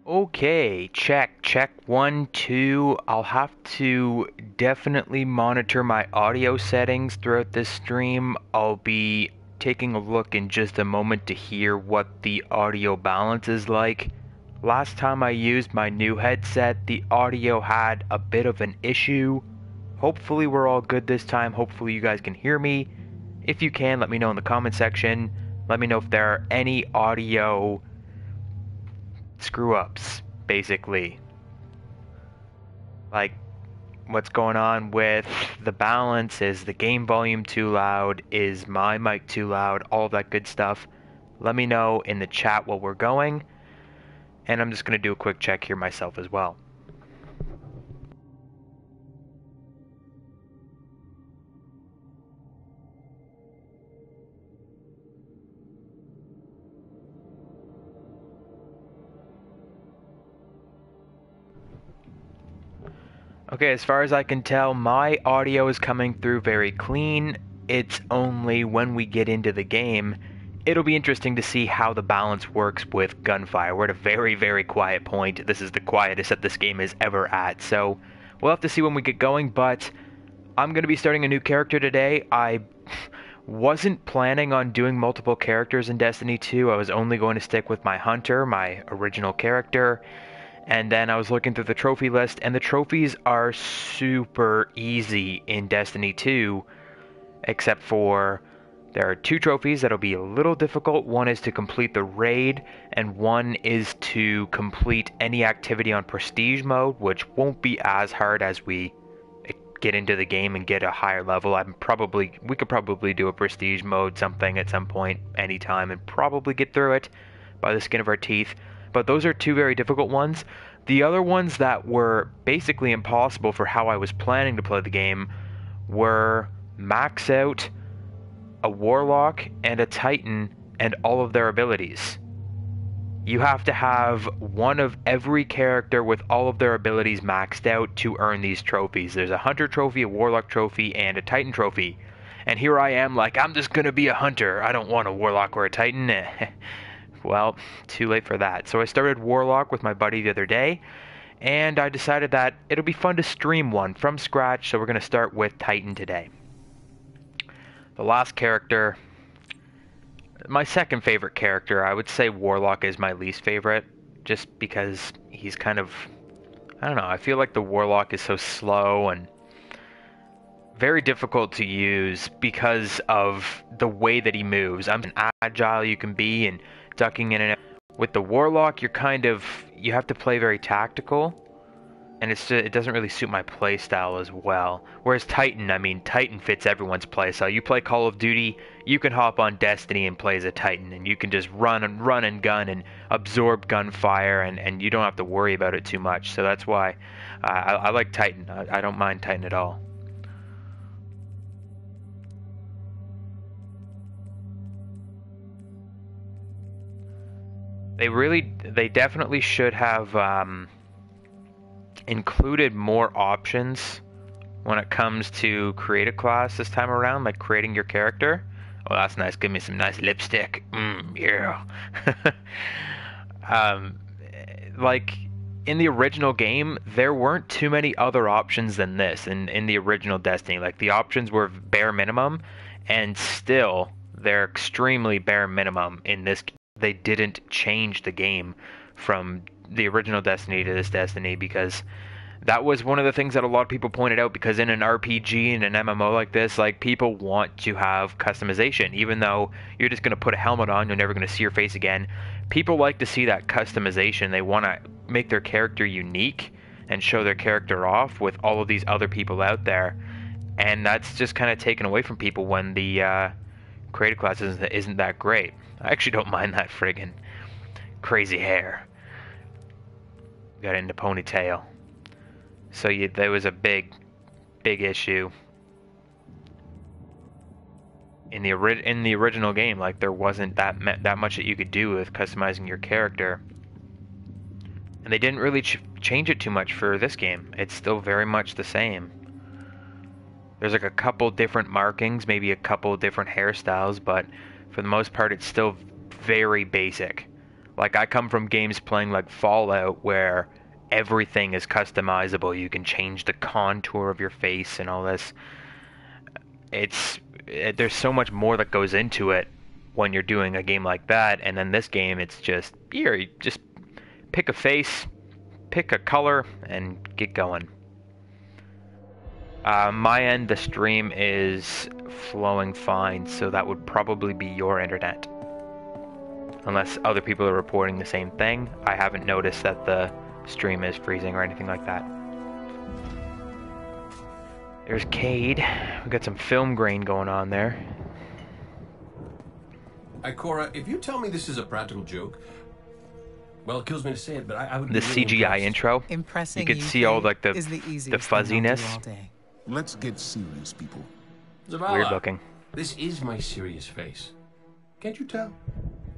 Okay, check, 1, 2. I'll have to definitely monitor my audio settings throughout this stream. I'll be taking a look in just a moment to hear what the audio balance is like. Last time I used my new headset, the audio had a bit of an issue. Hopefully we're all good this time. Hopefully you guys can hear me. If you can, let me know in the comment section. Let me know if there are any audio screw ups, basically. Like, what's going on with the balance? Is the game volume too loud? Is my mic too loud? All of that good stuff. Let me know in the chat while we're going. And I'm just going to do a quick check here myself as well. Okay, as far as I can tell, my audio is coming through very clean. It's only when we get into the game, it'll be interesting to see how the balance works with gunfire. We're at a very, very quiet point. This is the quietest that this game is ever at, so we'll have to see when we get going, but I'm going to be starting a new character today. I wasn't planning on doing multiple characters in Destiny 2. I was only going to stick with my hunter, my original character. And then I was looking through the trophy list, and the trophies are super easy in Destiny 2, except for there are 2 trophies that'll be a little difficult. One is to complete the raid, and one is to complete any activity on prestige mode, which won't be as hard as we get into the game and get a higher level. We could probably do a prestige mode something at some point, anytime, and probably get through it by the skin of our teeth. But those are 2 very difficult ones. The other ones that were basically impossible for how I was planning to play the game were max out a Warlock and a Titan and all of their abilities. You have to have one of every character with all of their abilities maxed out to earn these trophies. There's a Hunter trophy, a Warlock trophy, and a Titan trophy. And here I am like, I'm just gonna be a Hunter. I don't want a Warlock or a Titan. Well, too late for that. So I started Warlock with my buddy the other day, and I decided that it'll be fun to stream one from scratch, so we're going to start with Titan today. The last character, my second favorite character, I would say Warlock is my least favorite, just because he's kind of, I don't know, I feel like the Warlock is so slow and very difficult to use because of the way that he moves. I'm agile you can be, and ducking in and out. With the Warlock, you have to play very tactical, and it doesn't really suit my play style as well. Whereas Titan, Titan fits everyone's play style. You play Call of Duty, you can hop on Destiny and play as a Titan, and you can just run and gun and absorb gunfire, and you don't have to worry about it too much. So that's why I like Titan. I don't mind Titan at all. They definitely should have included more options when it comes to create a class this time around, like creating your character. Oh, that's nice. Give me some nice lipstick. Yeah. Like in the original game, there weren't too many other options than this in the original Destiny. Like the options were bare minimum, and still they're extremely bare minimum in this. They didn't change the game from the original Destiny to this Destiny, because that was one of the things that a lot of people pointed out, because in an RPG and an MMO like this, like, people want to have customization. Even though you're just going to put a helmet on, you're never going to see your face again. People like to see that customization. They want to make their character unique and show their character off with all of these other people out there. And that's just kind of taken away from people when the creative class isn't that great. I actually don't mind that friggin' crazy hair. Got it into ponytail. So there was a big issue in the original game. Like, there wasn't that much that you could do with customizing your character, and they didn't really change it too much for this game. It's still very much the same. There's like a couple different markings, maybe a couple different hairstyles, but for the most part, it's still very basic. Like, I come from games playing like Fallout where everything is customizable. You can change the contour of your face and all this. There's so much more that goes into it when you're doing a game like that, and then this game, it's just, here, you just pick a face, pick a color, and get going. My end, the stream is flowing fine, so that would probably be your internet. Unless other people are reporting the same thing. I haven't noticed that the stream is freezing or anything like that. There's Cade. We got some film grain going on there. Ikora, if you tell me this is a practical joke, well, it kills me to say it, but I would. The be really CGI impressed. intro. Impressing you could see all like the fuzziness. Let's get serious, people. Zavala, Weird looking. This is my serious face. Can't you tell?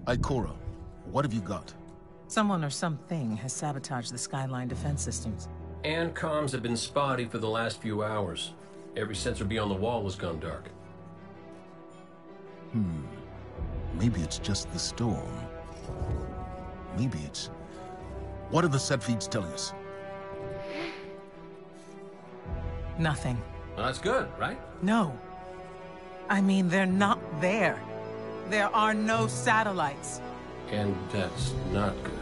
Ikora, what have you got? Someone or something has sabotaged the Skyline defense systems. And comms have been spotty for the last few hours. Every sensor beyond the wall has gone dark. Maybe it's just the storm. Maybe it's... What are the set feeds telling us? Nothing. Well, that's good, right? No. I mean, they're not there. There are no satellites. And that's not good.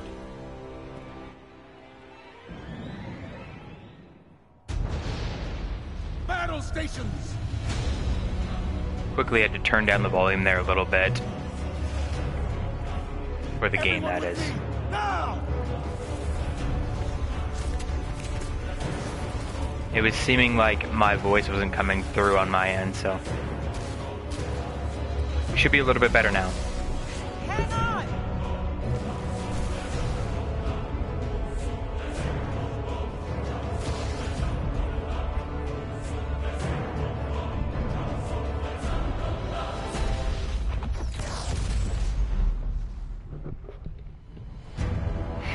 Battle stations! Quickly had to turn down the volume there a little bit. For the game, that is. Now! It was seeming like my voice wasn't coming through on my end, so... We should be a little bit better now. Hang on!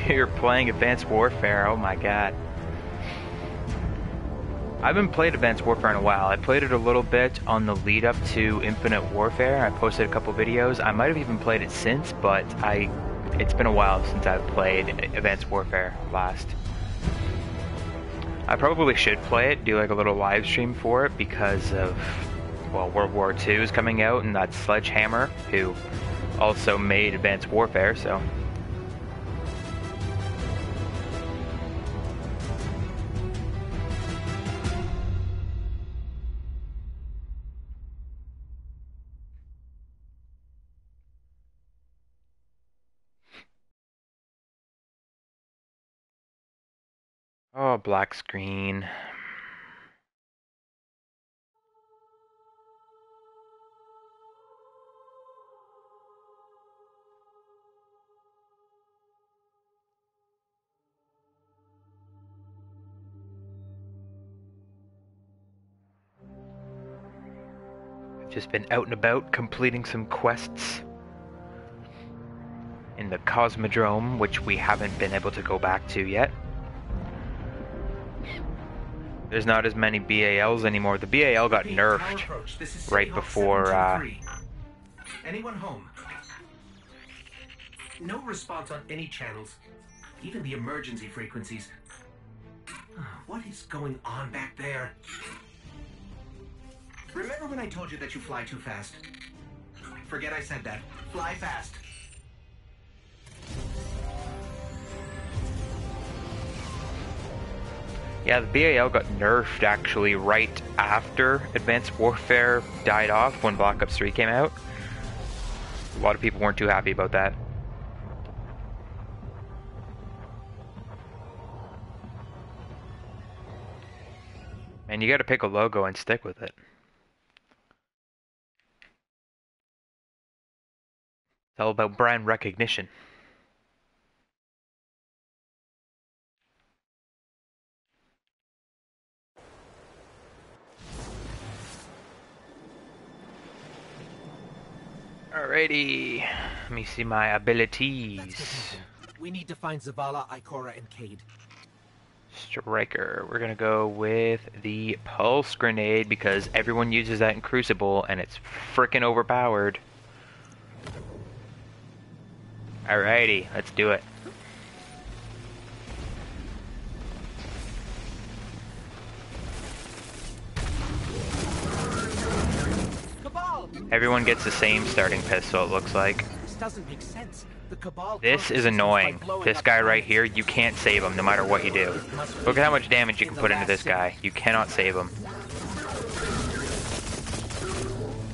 You're playing Advanced Warfare, oh my god. I haven't played Advanced Warfare in a while. I played it a little bit on the lead up to Infinite Warfare. I posted a couple videos. I might have even played it since, but it's been a while since I've played Advanced Warfare last. I probably should play it, do like a little live stream for it because of, well, World War II is coming out and that's Sledgehammer, who also made Advanced Warfare, so... Oh, black screen. I've just been out and about completing some quests in the Cosmodrome, which we haven't been able to go back to yet. There's not as many BALs anymore. The BAL got nerfed right before, Anyone home? No response on any channels, even the emergency frequencies. What is going on back there? Remember when I told you that you fly too fast? Forget I said that. Fly fast. yeah, the BAL got nerfed actually right after Advanced Warfare died off when Black Ops 3 came out. A lot of people weren't too happy about that. And you gotta pick a logo and stick with it. It's all about brand recognition. Alrighty, let me see my abilities. We need to find Zavala, Ikora, and Cade. Striker. We're gonna go with the Pulse Grenade because everyone uses that in Crucible and it's frickin' overpowered. Alrighty, let's do it. Everyone gets the same starting pistol, it looks like. This doesn't make sense. The Cabal This is annoying. This guy right here, you can't save him no matter what you do. Look at how much damage you can put into this guy. You cannot save him.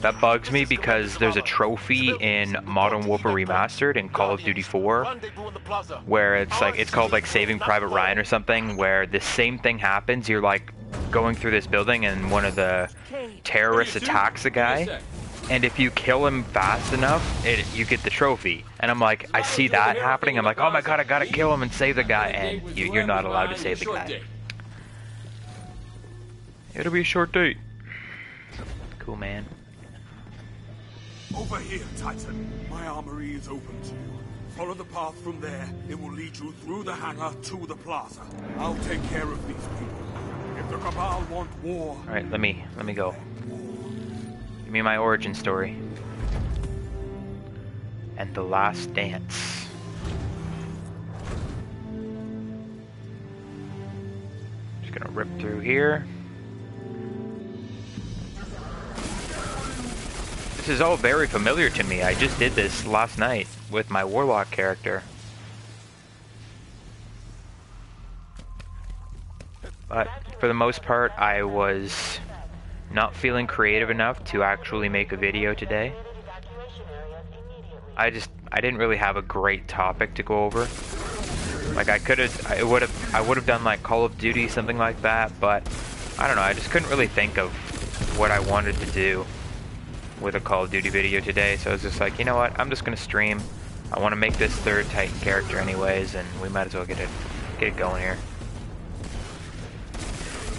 That bugs me because there's a trophy in Modern Warfare Remastered in Call of Duty 4 where it's called like Saving Private Ryan or something, where the same thing happens. You're like going through this building and one of the terrorists attacks the guy, and if you kill him fast enough, you get the trophy. And I'm like, I see that happening, I'm like, oh my god, I gotta kill him and save the guy, and you're not allowed to save the guy. It'll be a short date. Cool, man. Over here, Titan. My armory is open to you. Follow the path from there. It will lead you through the hangar to the plaza. I'll take care of these people. If the Cabal want war... Alright, let me go. Give me my origin story. And the last dance. Just gonna rip through here. This is all very familiar to me. I just did this last night with my Warlock character. But for the most part, I was not feeling creative enough to actually make a video today. I didn't really have a great topic to go over. Like I would have done like Call of Duty, something like that, but I don't know, I just couldn't really think of what I wanted to do with a Call of Duty video today, so I was just like, you know what, I'm just gonna stream. I want to make this third Titan character anyways, and we might as well get it going here.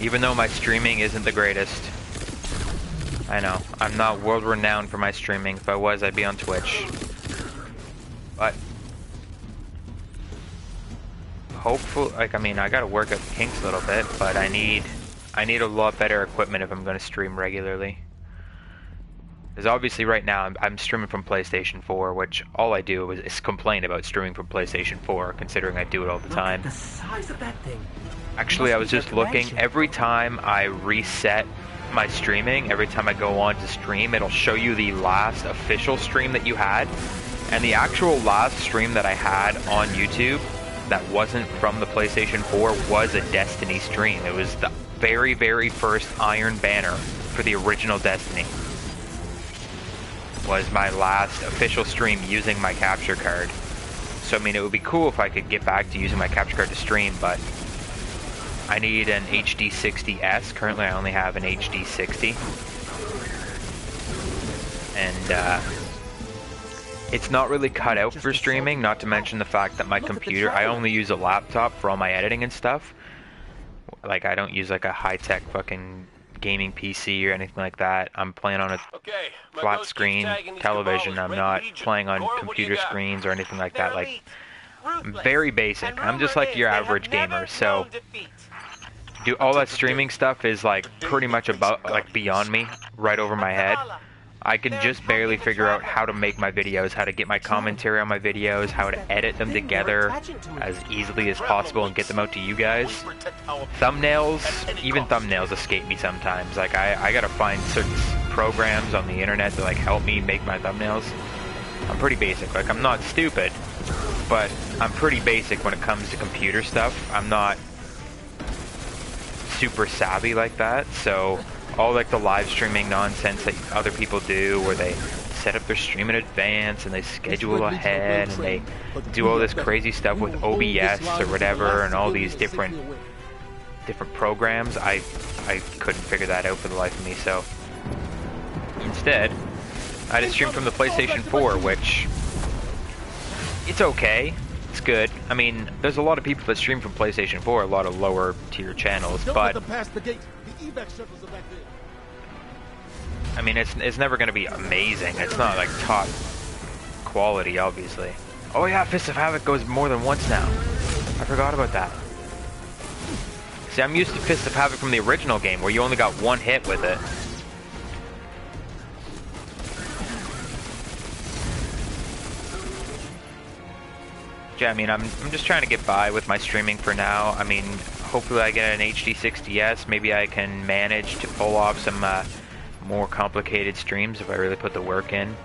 Even though my streaming isn't the greatest. I know, I'm not world renowned for my streaming. If I was, I'd be on Twitch. But hopefully, like, I mean, I gotta work out the kinks a little bit, but I need a lot better equipment if I'm gonna stream regularly. Because obviously right now I'm streaming from PlayStation 4, which all I do is complain about streaming from PlayStation 4, considering I do it all the time. Look at the size of that thing. Actually, I was just looking, every time I reset my streaming, every time I go on to stream, it'll show you the last official stream that you had. And the actual last stream that I had on YouTube that wasn't from the PlayStation 4 was a Destiny stream. It was the very, very first Iron Banner for the original Destiny. Was my last official stream using my capture card. So I mean, it would be cool if I could get back to using my capture card to stream, but I need an HD 60S. Currently I only have an HD 60. And it's not really cut out for streaming, not to mention the fact that my computer, I only use a laptop for all my editing and stuff. Like, I don't use like a high-tech fucking gaming PC or anything like that. I'm playing on a flat screen television. I'm not playing on computer screens or anything like that. Like, I'm very basic. I'm just like your average gamer. So all that streaming stuff is like pretty much about like beyond me, right over my head. I can just barely figure out how to make my videos, how to get my commentary on my videos, how to edit them together as easily as possible and get them out to you guys. Thumbnails, even thumbnails escape me sometimes. Like I gotta find certain programs on the internet to like help me make my thumbnails. I'm pretty basic. Like, I'm not stupid, but I'm pretty basic when it comes to computer stuff. I'm not super savvy like that, so all like the live streaming nonsense that other people do, where they set up their stream in advance and they schedule ahead and they do all this crazy stuff with OBS or whatever and all these different programs, I couldn't figure that out for the life of me. So instead, I just stream from the PlayStation 4, which it's okay. It's good. I mean, there's a lot of people that stream from PlayStation 4, a lot of lower tier channels, but I mean, it's never going to be amazing. It's not like top quality, obviously. Oh yeah, Fist of Havoc goes more than once now. I forgot about that. See, I'm used to Fist of Havoc from the original game, where you only got one hit with it. Yeah, I mean, I'm just trying to get by with my streaming for now. I mean, hopefully I get an HD 60S. Maybe I can manage to pull off some more complicated streams if I really put the work in.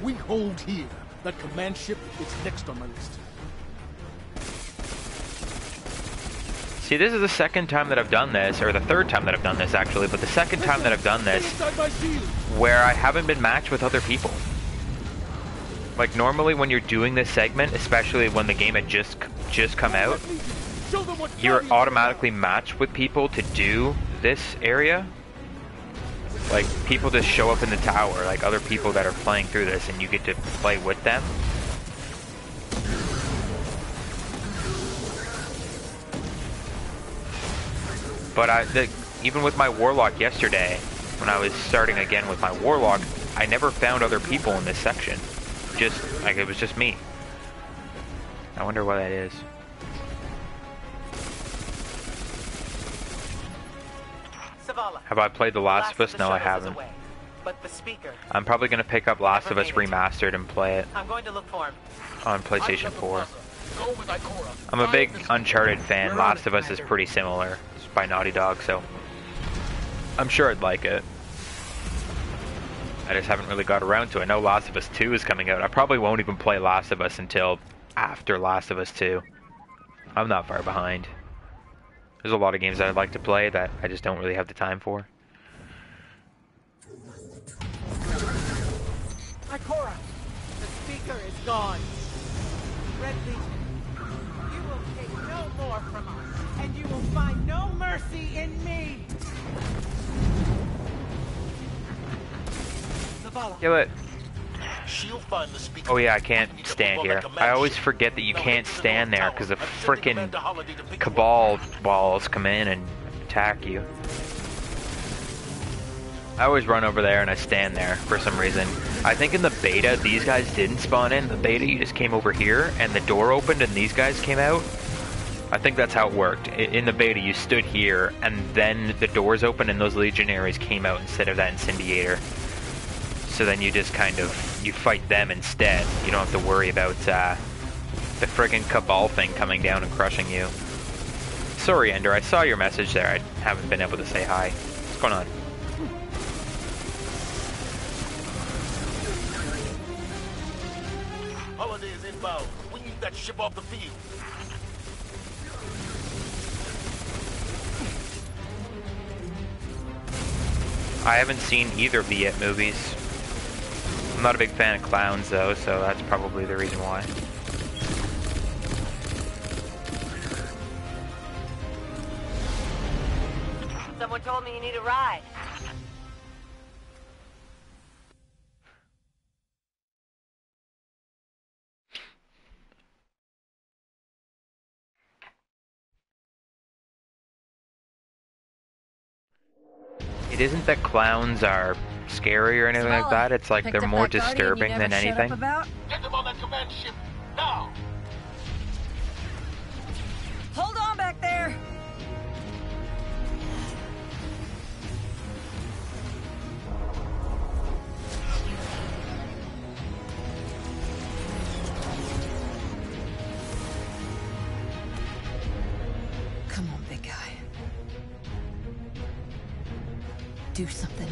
We hold here. That command ship is next on my list. See, this is the second time that I've done this, or the third time that I've done this actually, but the second time that I've done this where I haven't been matched with other people. Like, normally when you're doing this segment, especially when the game had just come out, you're automatically matched with people to do this area. Like, people just show up in the tower, like other people that are playing through this, and you get to play with them. But even with my Warlock yesterday, when I was starting again with my Warlock, I never found other people in this section. Just, like, it was just me. I wonder why that is. Have I played The Last of Us? No, I haven't. I'm probably going to pick up Last of Us Remastered and play it on PlayStation 4. I'm a big Uncharted fan. Last of Us is pretty similar. It's by Naughty Dog, so I'm sure I'd like it. I just haven't really got around to it. I know Last of Us 2 is coming out. I probably won't even play Last of Us until after Last of Us 2. I'm not far behind. There's a lot of games that I'd like to play that I just don't really have the time for. Ikora, the speaker is gone. Red Legion, you will take no more from us, and you will find no mercy in me. Kill it. Oh yeah, I can't stand here. I always forget that you can't stand there because the frickin' Cabal balls come in and attack you. I always run over there and I stand there for some reason. I think in the beta, these guys didn't spawn in. The beta, you just came over here and the door opened and these guys came out. I think that's how it worked. In the beta, you stood here and then the doors opened and those legionaries came out instead of that incendiator. So then you just kind of, you fight them instead. You don't have to worry about the friggin' Cabal thing coming down and crushing you. Sorry, Ender, I saw your message there. I haven't been able to say hi. What's going on? Holiday is inbound. We need that ship off the field. I haven't seen either of the Yet movies. I'm not a big fan of clowns though, so that's probably the reason why. Someone told me you need a ride. It isn't that clowns are scary or anything like that, it's like they're more disturbing than anything. Get them on that command ship, now! Hold on back there! Come on, big guy. Do something.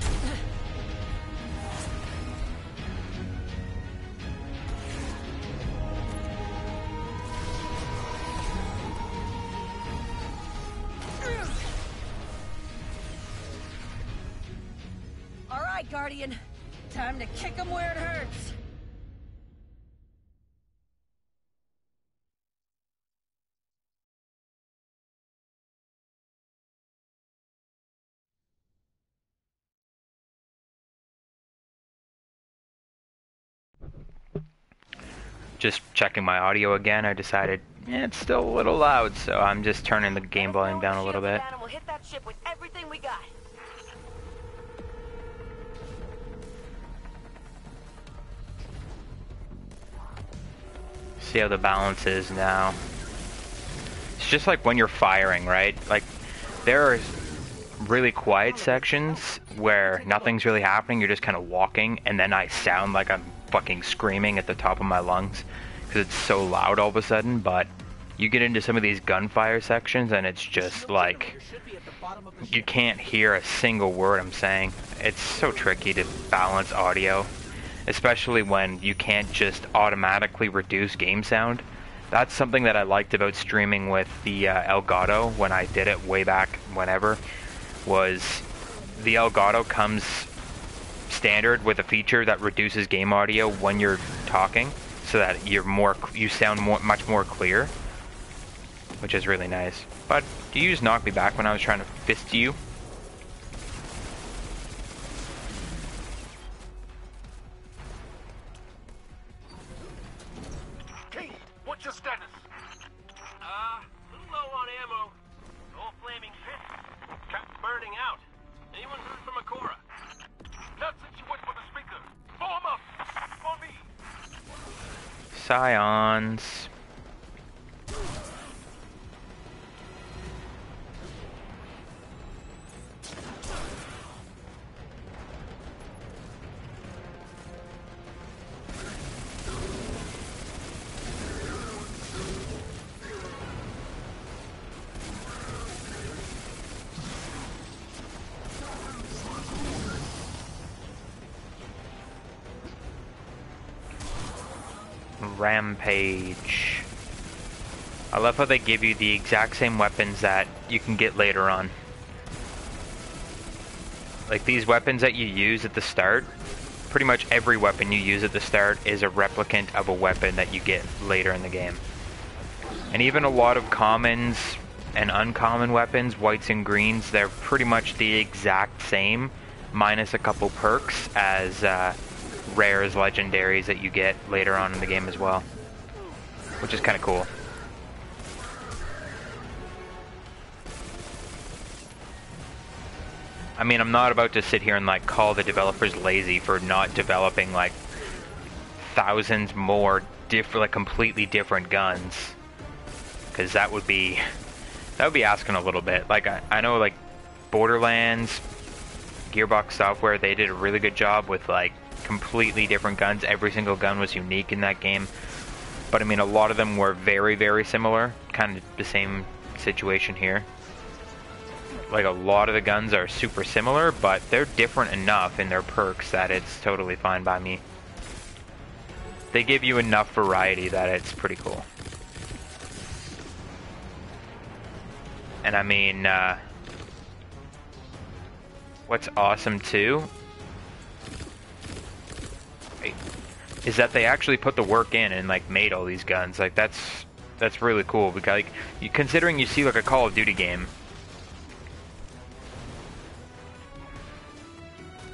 All right, Guardian. Time to kick him where it hurts. Just checking my audio again, I decided it's still a little loud, so I'm just turning the game volume down a little bit. We'll hit that ship with everything we got. See how the balance is now. It's just like when you're firing, right? Like, there are really quiet sections where nothing's really happening, you're just kind of walking, and then I sound like I'm fucking screaming at the top of my lungs. because it's so loud all of a sudden, but you get into some of these gunfire sections and it's just like you can't hear a single word I'm saying. It's so tricky to balance audio, especially when you can't just automatically reduce game sound. That's something that I liked about streaming with the Elgato when I did it way back whenever, was the Elgato comes standard with a feature that reduces game audio when you're talking, so that you sound much more clear, which is really nice. But you just knocked me back when I was trying to fist you. King, what's your status? Little low on ammo. All flaming pits. Kept burning out. Anyone heard from Akora? Not since you went for the speaker. Form up! For me! Scions. Rampage. I love how they give you the exact same weapons that you can get later on. Like these weapons that you use at the start, pretty much every weapon you use at the start is a replicant of a weapon that you get later in the game. And even a lot of commons and uncommon weapons, whites and greens, they're pretty much the exact same, minus a couple perks as rares, legendaries that you get later on in the game as well, which is kind of cool. I mean, I'm not about to sit here and like call the developers lazy for not developing like thousands more different, like completely different guns, because that would be asking a little bit. Like I know like Borderlands, Gearbox Software, they did a really good job with like completely different guns. Every single gun was unique in that game, but I mean a lot of them were very, very similar. Kind of the same situation here. Like a lot of the guns are super similar, but they're different enough in their perks that it's totally fine by me. They give you enough variety that it's pretty cool. And I mean, what's awesome too is that they actually put the work in and like made all these guns. Like that's really cool, because like considering you see like a Call of Duty game,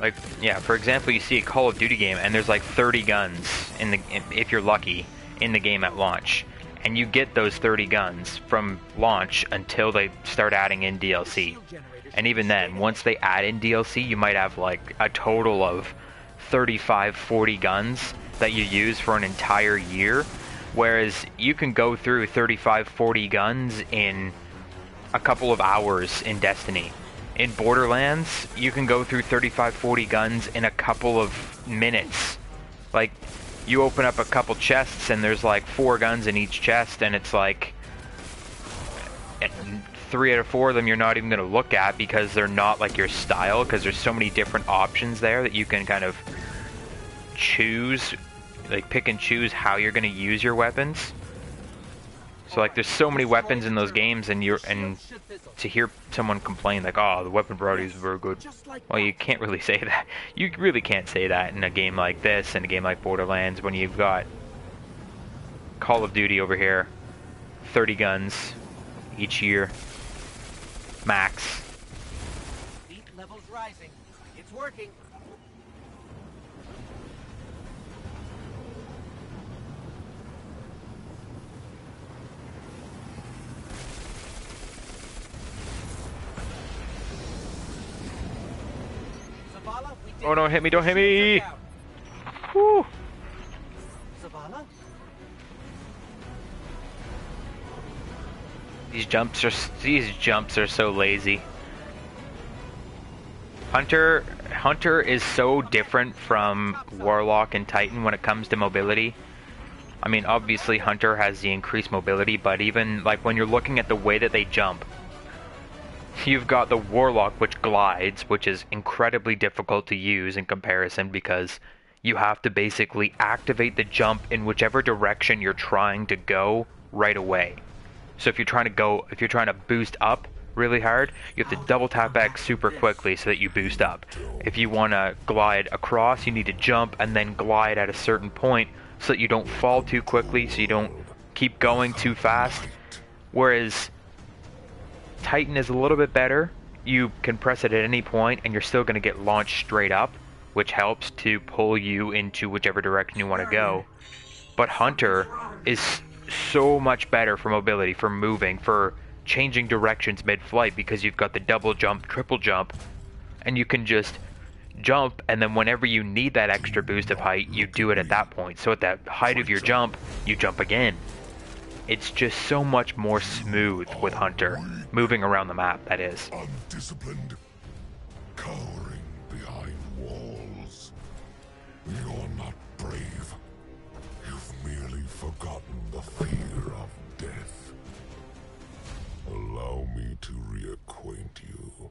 like yeah, for example, you see a Call of Duty game and there's like 30 guns if you're lucky in the game at launch, and you get those 30 guns from launch until they start adding in DLC. And even then, once they add in DLC, you might have like a total of 35, 40 guns that you use for an entire year, whereas you can go through 35, 40 guns in a couple of hours in Destiny. In Borderlands, you can go through 35, 40 guns in a couple of minutes. Like, you open up a couple chests and there's like 4 guns in each chest, and it's like 3 out of 4 of them you're not even going to look at because they're not like your style, because there's so many different options there that you can kind of choose, like pick and choose how you're going to use your weapons. So like there's so many weapons in those games, and to hear someone complain like, oh, the weapon variety is very good, well, you can't really say that. You really can't say that in a game like this, in a game like Borderlands, when you've got Call of Duty over here, 30 guns each year max. Heat levels rising. It's working. Oh, don't hit me, don't hit me! Woo! Zavala? These jumps are so lazy. Hunter is so different from Warlock and Titan when it comes to mobility. I mean, obviously Hunter has the increased mobility, but even like when you're looking at the way that they jump, you've got the Warlock, which glides, which is incredibly difficult to use in comparison because you have to basically activate the jump in whichever direction you're trying to go right away. So if you're trying to boost up really hard, you have to double tap X super quickly so that you boost up. If you want to glide across, you need to jump and then glide at a certain point so that you don't fall too quickly, so you don't keep going too fast. Whereas Titan is a little bit better. You can press it at any point and you're still going to get launched straight up, which helps to pull you into whichever direction you want to go. But Hunter is so much better for mobility, for moving, for changing directions mid-flight, because you've got the double jump, triple jump, and you can just jump, and then whenever you need that extra boost of height, you do it at that point. So at the height of your jump, you jump again. It's just so much more smooth with Hunter, moving around the map, that is. Undisciplined, cowering behind walls. You're not brave. You've merely forgotten the fear of death. Allow me to reacquaint you.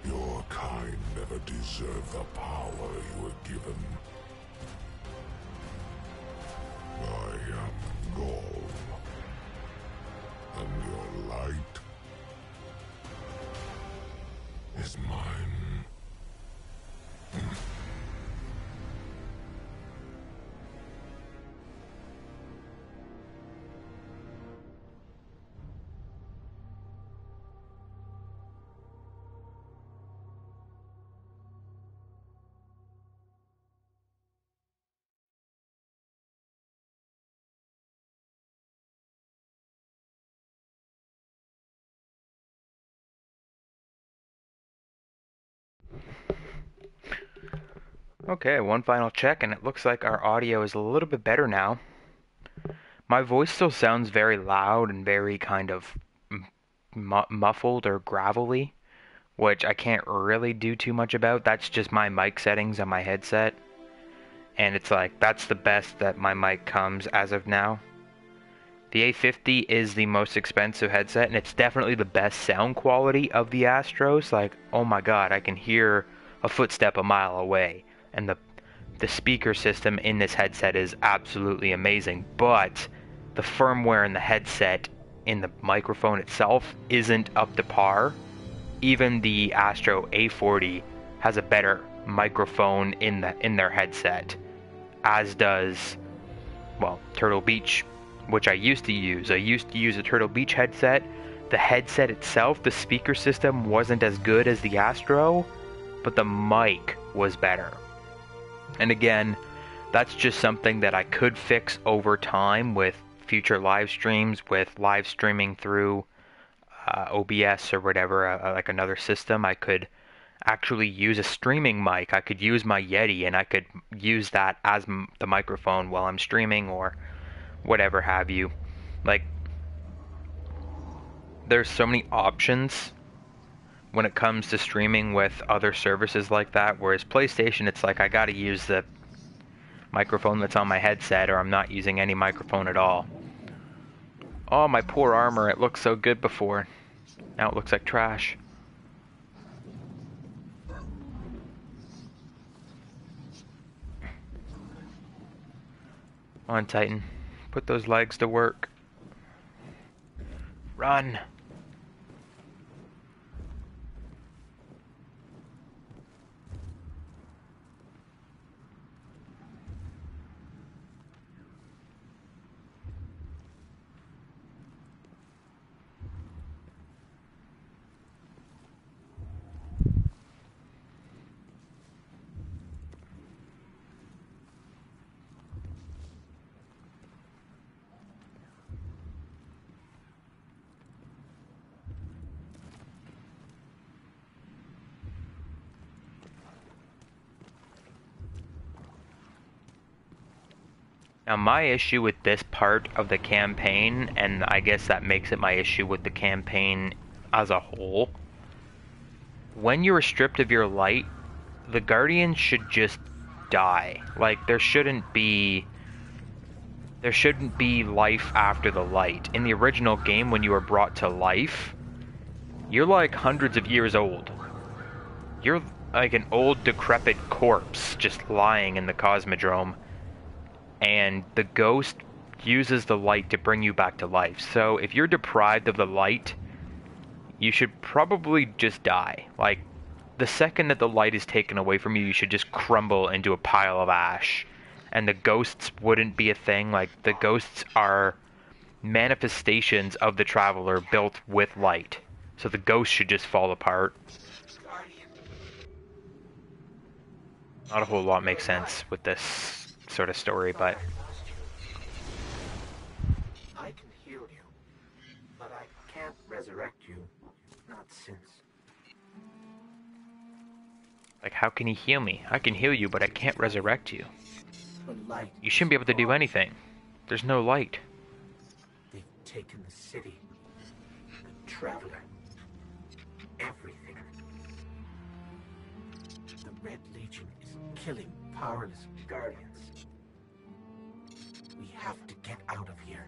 Your kind never deserved the power you were given. I am Gaul, and your light is mine. Okay, one final check, and it looks like our audio is a little bit better now. My voice still sounds very loud and very kind of muffled or gravelly, which I can't really do too much about. That's just my mic settings on my headset, and it's like, that's the best that my mic comes as of now. The A50 is the most expensive headset, and it's definitely the best sound quality of the Astros. Like, oh my god, I can hear a footstep a mile away. And the speaker system in this headset is absolutely amazing, but the firmware in the headset, in the microphone itself, isn't up to par. Even the Astro A40 has a better microphone in their headset, as does, well, Turtle Beach, which I used to use. I used to use a Turtle Beach headset. The headset itself, the speaker system, wasn't as good as the Astro, but the mic was better. And again, that's just something that I could fix over time with future live streams, with live streaming through OBS or whatever, like another system. I could actually use a streaming mic. I could use my Yeti and I could use that as the microphone while I'm streaming or whatever have you. Like, there's so many options when it comes to streaming with other services like that, whereas PlayStation, it's like I gotta use the microphone that's on my headset or I'm not using any microphone at all. Oh, my poor armor, it looked so good before. Now it looks like trash. On, Titan. Put those legs to work. Run! Now, my issue with this part of the campaign, and I guess that makes it my issue with the campaign as a whole, when you're stripped of your light, the Guardians should just die. Like, there shouldn't be life after the light. In the original game, when you were brought to life, you're like hundreds of years old. You're like an old, decrepit corpse just lying in the Cosmodrome, and the ghost uses the light to bring you back to life. So if you're deprived of the light, you should probably just die. Like, the second that the light is taken away from you, you should just crumble into a pile of ash. And the ghosts wouldn't be a thing. Like, the ghosts are manifestations of the Traveler built with light. So the ghosts should just fall apart. Not a whole lot makes sense with this sort of story, but... I can heal you, but I can't resurrect you. Not since. Like, how can he heal me? I can heal you, but I can't resurrect you. The light. You shouldn't be able to do anything. There's no light. They've taken the city. The Traveler. Everything. The Red Legion is killing powerless Guardians. We have to get out of here.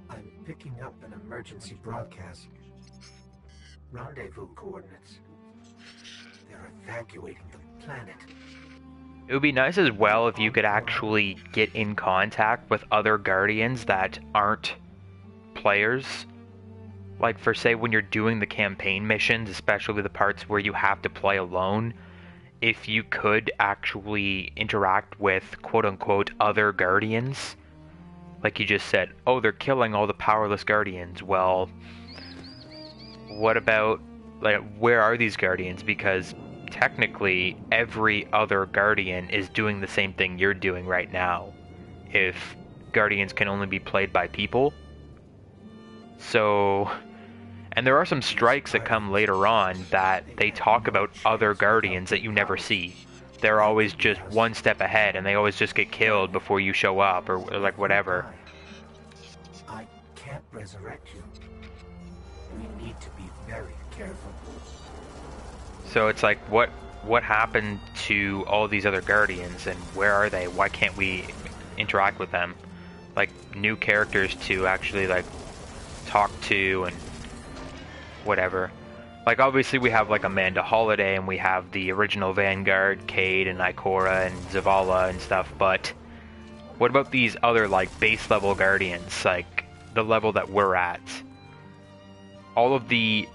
I'm picking up an emergency broadcast. Rendezvous coordinates. They're evacuating the planet. It would be nice as well if you could actually get in contact with other Guardians that aren't players. Like, for say, when you're doing the campaign missions, especially the parts where you have to play alone, if you could actually interact with quote-unquote other Guardians. Like you just said, oh, they're killing all the powerless Guardians. Well, what about, like, where are these Guardians? Because technically every other Guardian is doing the same thing you're doing right now, if Guardians can only be played by people. So, and there are some strikes that come later on that they talk about other Guardians that you never see. They're always just one step ahead, and they always just get killed before you show up, or like whatever. I can't resurrect you. We need to be very careful. So it's like, what happened to all these other Guardians, and where are they? Why can't we interact with them? Like, new characters to actually, like, talk to and whatever. Like, obviously we have, like, Amanda Holiday, and we have the original Vanguard, Cade and Ikora and Zavala and stuff, but what about these other, like, base level Guardians, like, the level that we're at? All of the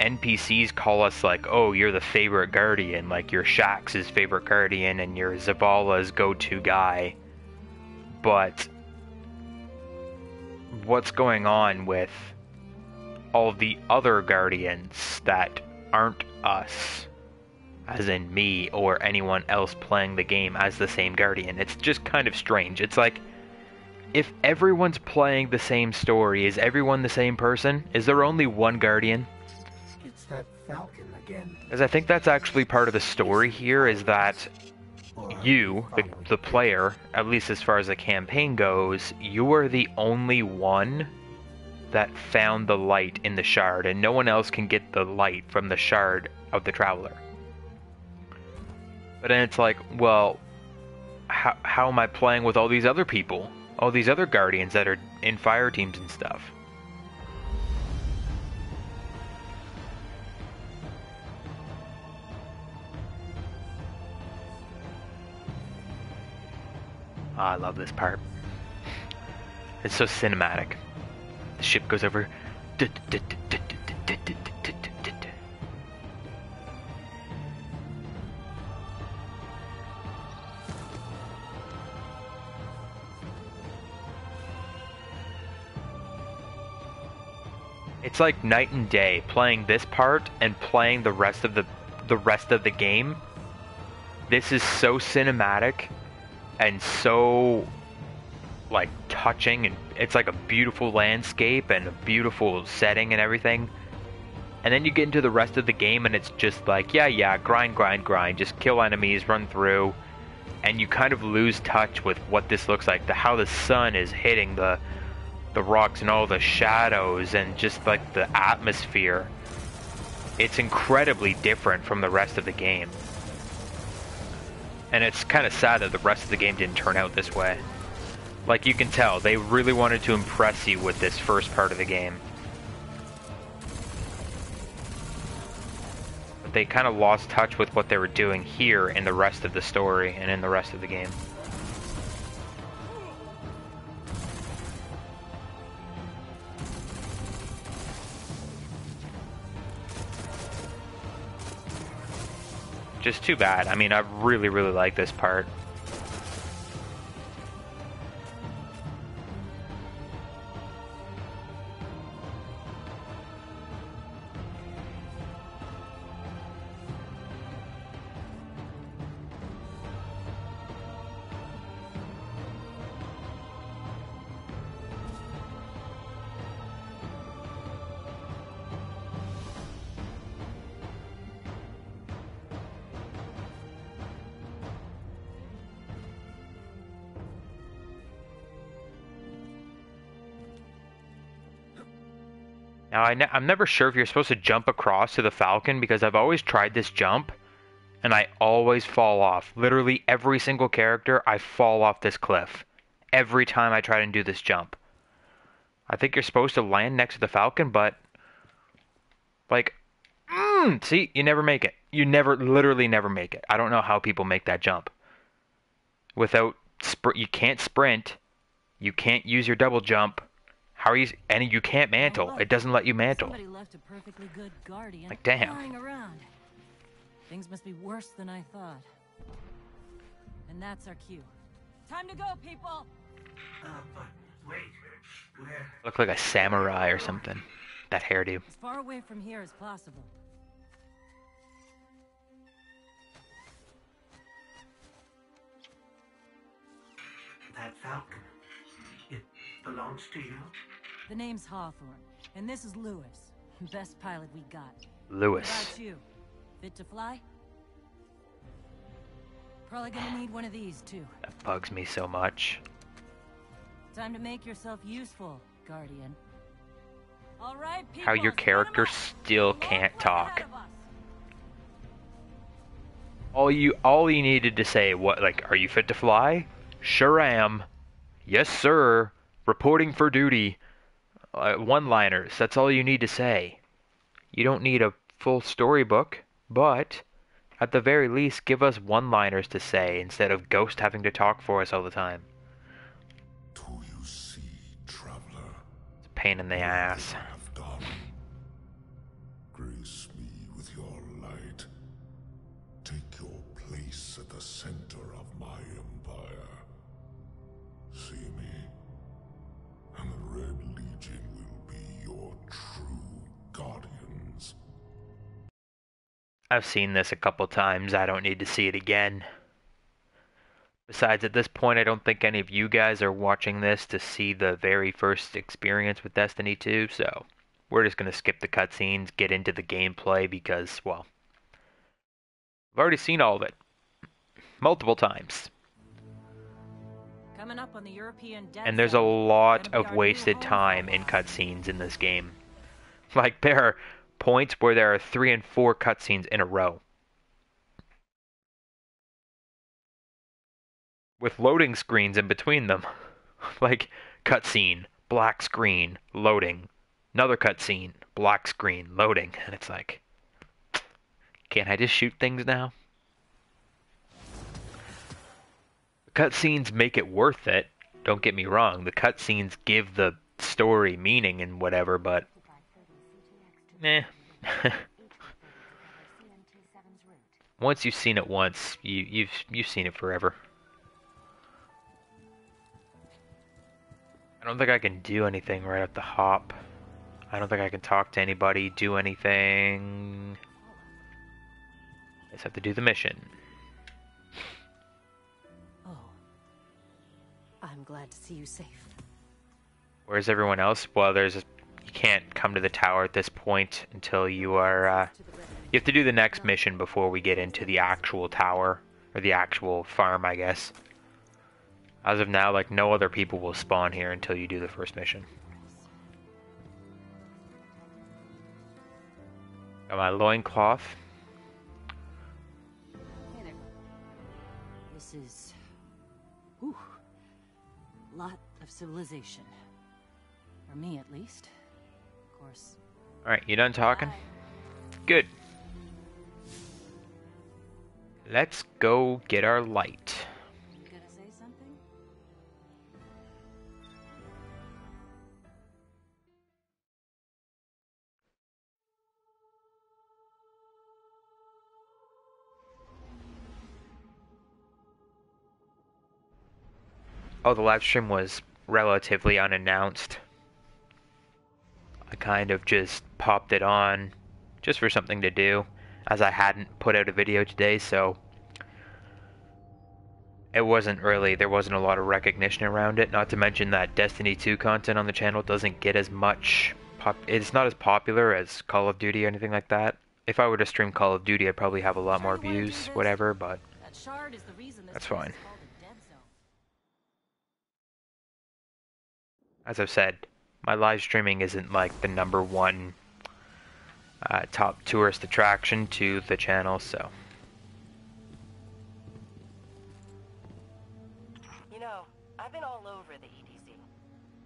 NPCs call us, like, oh, you're the favorite Guardian, like, you're Shax's favorite Guardian, and you're Zavala's go-to guy, but what's going on with all of the other Guardians that aren't us, as in me or anyone else playing the game as the same Guardian? It's just kind of strange. It's like, if everyone's playing the same story, is everyone the same person? Is there only one Guardian? It's that Falcon again. Because I think that's actually part of the story here, is that you, the player, at least as far as the campaign goes, you are the only one that found the light in the shard, and no one else can get the light from the shard of the Traveler. But then it's like, well, how am I playing with all these other people? All these other Guardians that are in fire teams and stuff? Oh, I love this part. It's so cinematic. The ship goes over. It's like night and day playing this part and playing the rest of the game. This is so cinematic and so, like, touching, and it's like a beautiful landscape and a beautiful setting and everything. And then you get into the rest of the game and it's just like, yeah, grind, just kill enemies, run through, and you kind of lose touch with what this looks like, how the sun is hitting the rocks and all the shadows and just like the atmosphere. It's incredibly different from the rest of the game. And it's kind of sad that the rest of the game didn't turn out this way. Like, you can tell, they really wanted to impress you with this first part of the game. But they kind of lost touch with what they were doing here in the rest of the story and in the rest of the game. Just too bad. I mean, I really, really like this part. Now, I'm never sure if you're supposed to jump across to the Falcon, because I've always tried this jump, and I always fall off. Literally every single character, I fall off this cliff. Every time I try to do this jump. I think you're supposed to land next to the Falcon, but... Like... see? You never make it. You literally never make it. I don't know how people make that jump. Without... you can't sprint. You can't use your double jump. How are you? And you can't mantle. It doesn't let you mantle. Somebody left a perfectly good guardian like, damn. lying around. Things must be worse than I thought. And that's our cue. Time to go, people. But wait, where? Look like a samurai or something. That hairdo. As far away from here as possible. That Falcon. It belongs to you? The name's Hawthorne, and this is Lewis. Best pilot we got. Lewis. What about you? Fit to fly? Probably gonna need one of these, too. That bugs me so much. Time to make yourself useful, Guardian. All right, people, how your character still can't talk. All you needed to say, what, like, are you fit to fly? Sure am. Yes, sir. Reporting for duty. One-liners. That's all you need to say. You don't need a full storybook, but at the very least, give us one-liners to say instead of Ghost having to talk for us all the time. Do you see, traveler? It's a pain in the ass. Have done. Grace me with your light. Take your place at the center of my empire. See me, and the Red Legion will be your true guardians. I've seen this a couple times. I don't need to see it again. Besides, at this point, I don't think any of you guys are watching this to see the very first experience with Destiny 2, so we're just going to skip the cutscenes, get into the gameplay, because, well, I've already seen all of it. Multiple times. Coming up on the European and there's a lot of wasted time in cutscenes in this game. Like, there are points where there are 3 and 4 cutscenes in a row. With loading screens in between them. Like, cutscene, black screen, loading. Another cutscene, black screen, loading. And it's like, can't I just shoot things now? Cutscenes make it worth it. Don't get me wrong. The cutscenes give the story meaning and whatever, but meh. Once you've seen it once, you've seen it forever. I don't think I can do anything right at the hop. I don't think I can talk to anybody, do anything. I just have to do the mission. I'm glad to see you safe. Where's everyone else? Well, you can't come to the tower at this point until you are, you have to do the next mission before we get into the actual tower, or the actual farm, I guess. As of now, like, no other people will spawn here until you do the first mission. Got my loincloth. Hey there. This is... Whew. Lot of civilization. For me, at least. Of course. Alright, you done talking? Bye. Good. Let's go get our light. You gonna say something? Oh, the live stream was relatively unannounced. I kind of just popped it on just for something to do, as I hadn't put out a video today, so it wasn't really, there wasn't a lot of recognition around it. Not to mention that Destiny 2 content on the channel doesn't get as much, it's not as popular as Call of Duty or anything like that. If I were to stream Call of Duty, I'd probably have a lot more views, whatever, but that's fine. As I've said, my live streaming isn't like the #1 top tourist attraction to the channel, so. You know, I've been all over the EDC.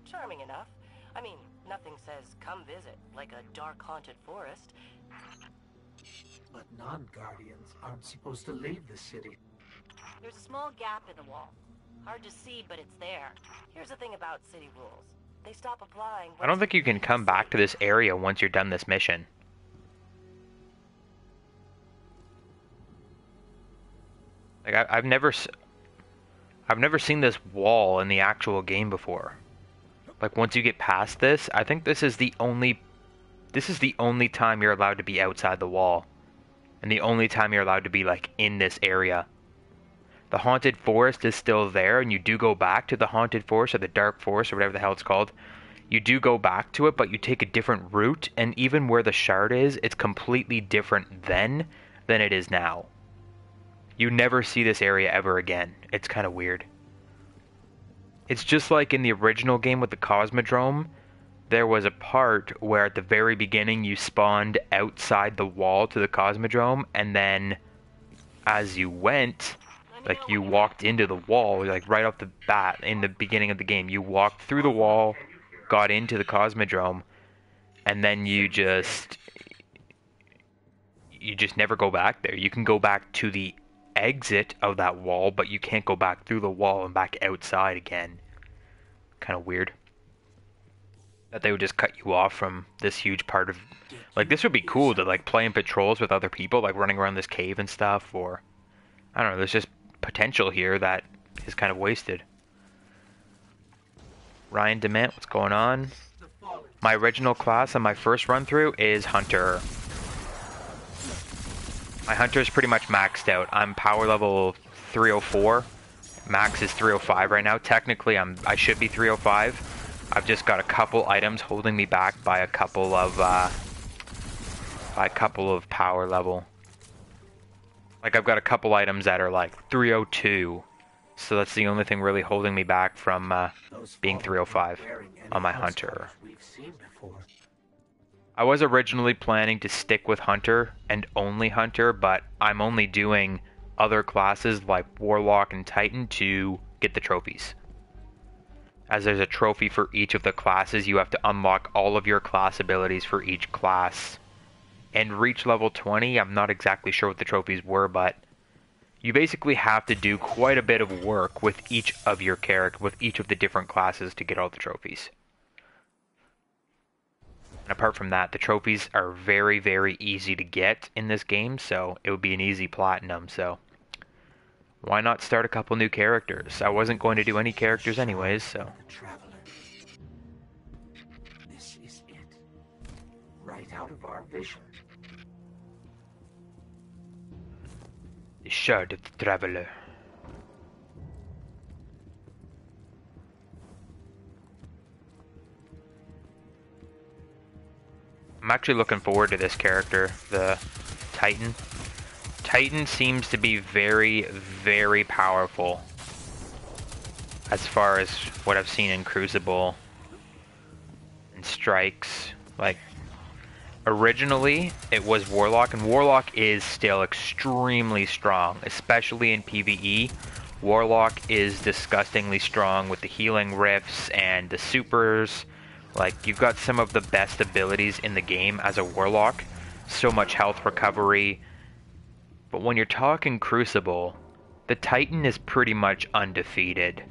Charming enough. I mean, nothing says come visit like a dark haunted forest. But non-Guardians aren't supposed to leave the city. There's a small gap in the wall. Hard to see, but it's there. Here's the thing about city rules. They stop applying. I don't think you can come back to this area once you're done this mission. Like I've never seen this wall in the actual game before. Like once you get past this, I think this is the only time you're allowed to be outside the wall. And the only time you're allowed to be like in this area. The haunted forest is still there, and you do go back to the haunted forest or the dark forest or whatever the hell it's called. You do go back to it, but you take a different route, and even where the shard is, it's completely different then than it is now. You never see this area ever again. It's kind of weird. It's just like in the original game with the Cosmodrome. There was a part where at the very beginning you spawned outside the wall to the Cosmodrome, and then as you went, like you walked into the wall, like right off the bat in the beginning of the game. You walked through the wall, got into the Cosmodrome, and then you just never go back there. You can go back to the exit of that wall, but you can't go back through the wall and back outside again. Kind of weird. That they would just cut you off from this huge part of... Like, this would be cool to, like, play in patrols with other people, like running around this cave and stuff, or... I don't know, there's just potential here that is kind of wasted. Ryan Dement, what's going on? My original class on my first run-through is Hunter. My Hunter is pretty much maxed out. I'm power level 304. Max is 305 right now. Technically, I should be 305. I've just got a couple items holding me back by a couple of power level. Like I've got a couple items that are like 302, so that's the only thing really holding me back from being 305 on my Hunter. I was originally planning to stick with Hunter and only Hunter, but I'm only doing other classes like Warlock and Titan to get the trophies. As there's a trophy for each of the classes, you have to unlock all of your class abilities for each class. And reach level 20, I'm not exactly sure what the trophies were, but you basically have to do quite a bit of work with each of your character, with each of the different classes to get all the trophies. And apart from that, the trophies are very, very easy to get in this game, so it would be an easy platinum, so... Why not start a couple new characters? I wasn't going to do any characters anyways, so... This is it. Right out of our vision. The Shard of the Traveler. I'm actually looking forward to this character, the Titan. Titan seems to be very, very powerful as far as what I've seen in Crucible and Strikes. Like, Originally, it was Warlock, and Warlock is still extremely strong, especially in PvE. Warlock is disgustingly strong with the healing rifts and the supers. Like, you've got some of the best abilities in the game as a Warlock. So much health recovery. But when you're talking Crucible, the Titan is pretty much undefeated.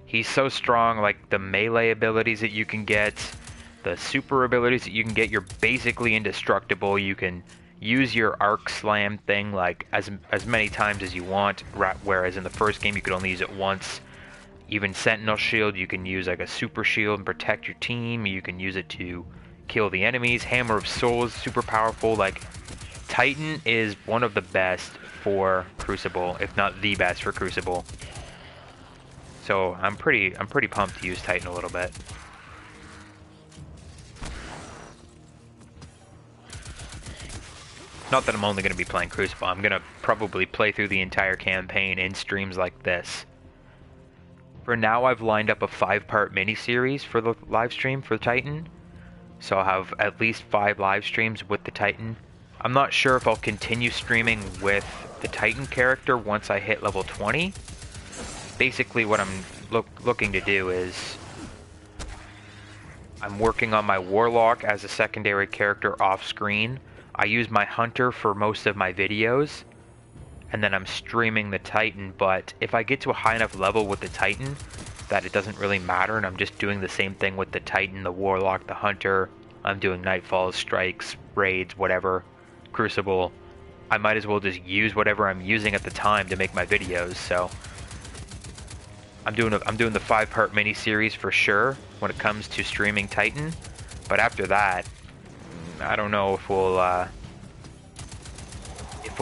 He's so strong, like the melee abilities that you can get, the super abilities that you can get, you're basically indestructible. You can use your arc slam thing like as many times as you want, whereas in the first game you could only use it once. Even Sentinel Shield, you can use like a super shield and protect your team. You can use it to kill the enemies. Hammer of Souls, super powerful. Like, Titan is one of the best for Crucible, if not the best for Crucible. So I'm pretty pumped to use Titan a little bit. Not that I'm only going to be playing Crucible. I'm going to probably play through the entire campaign in streams like this. For now, I've lined up a 5-part miniseries for the live stream for Titan. So I'll have at least 5 live streams with the Titan. I'm not sure if I'll continue streaming with the Titan character once I hit level 20. Basically what I'm looking to do is I'm working on my Warlock as a secondary character off screen. I use my Hunter for most of my videos, and then I'm streaming the Titan, but if I get to a high enough level with the Titan that it doesn't really matter and I'm just doing the same thing with the Titan, the Warlock, the Hunter, I'm doing Nightfalls, Strikes, Raids, whatever, Crucible, I might as well just use whatever I'm using at the time to make my videos. So I'm doing the 5-part mini-series for sure when it comes to streaming Titan, but after that, I don't know if we'll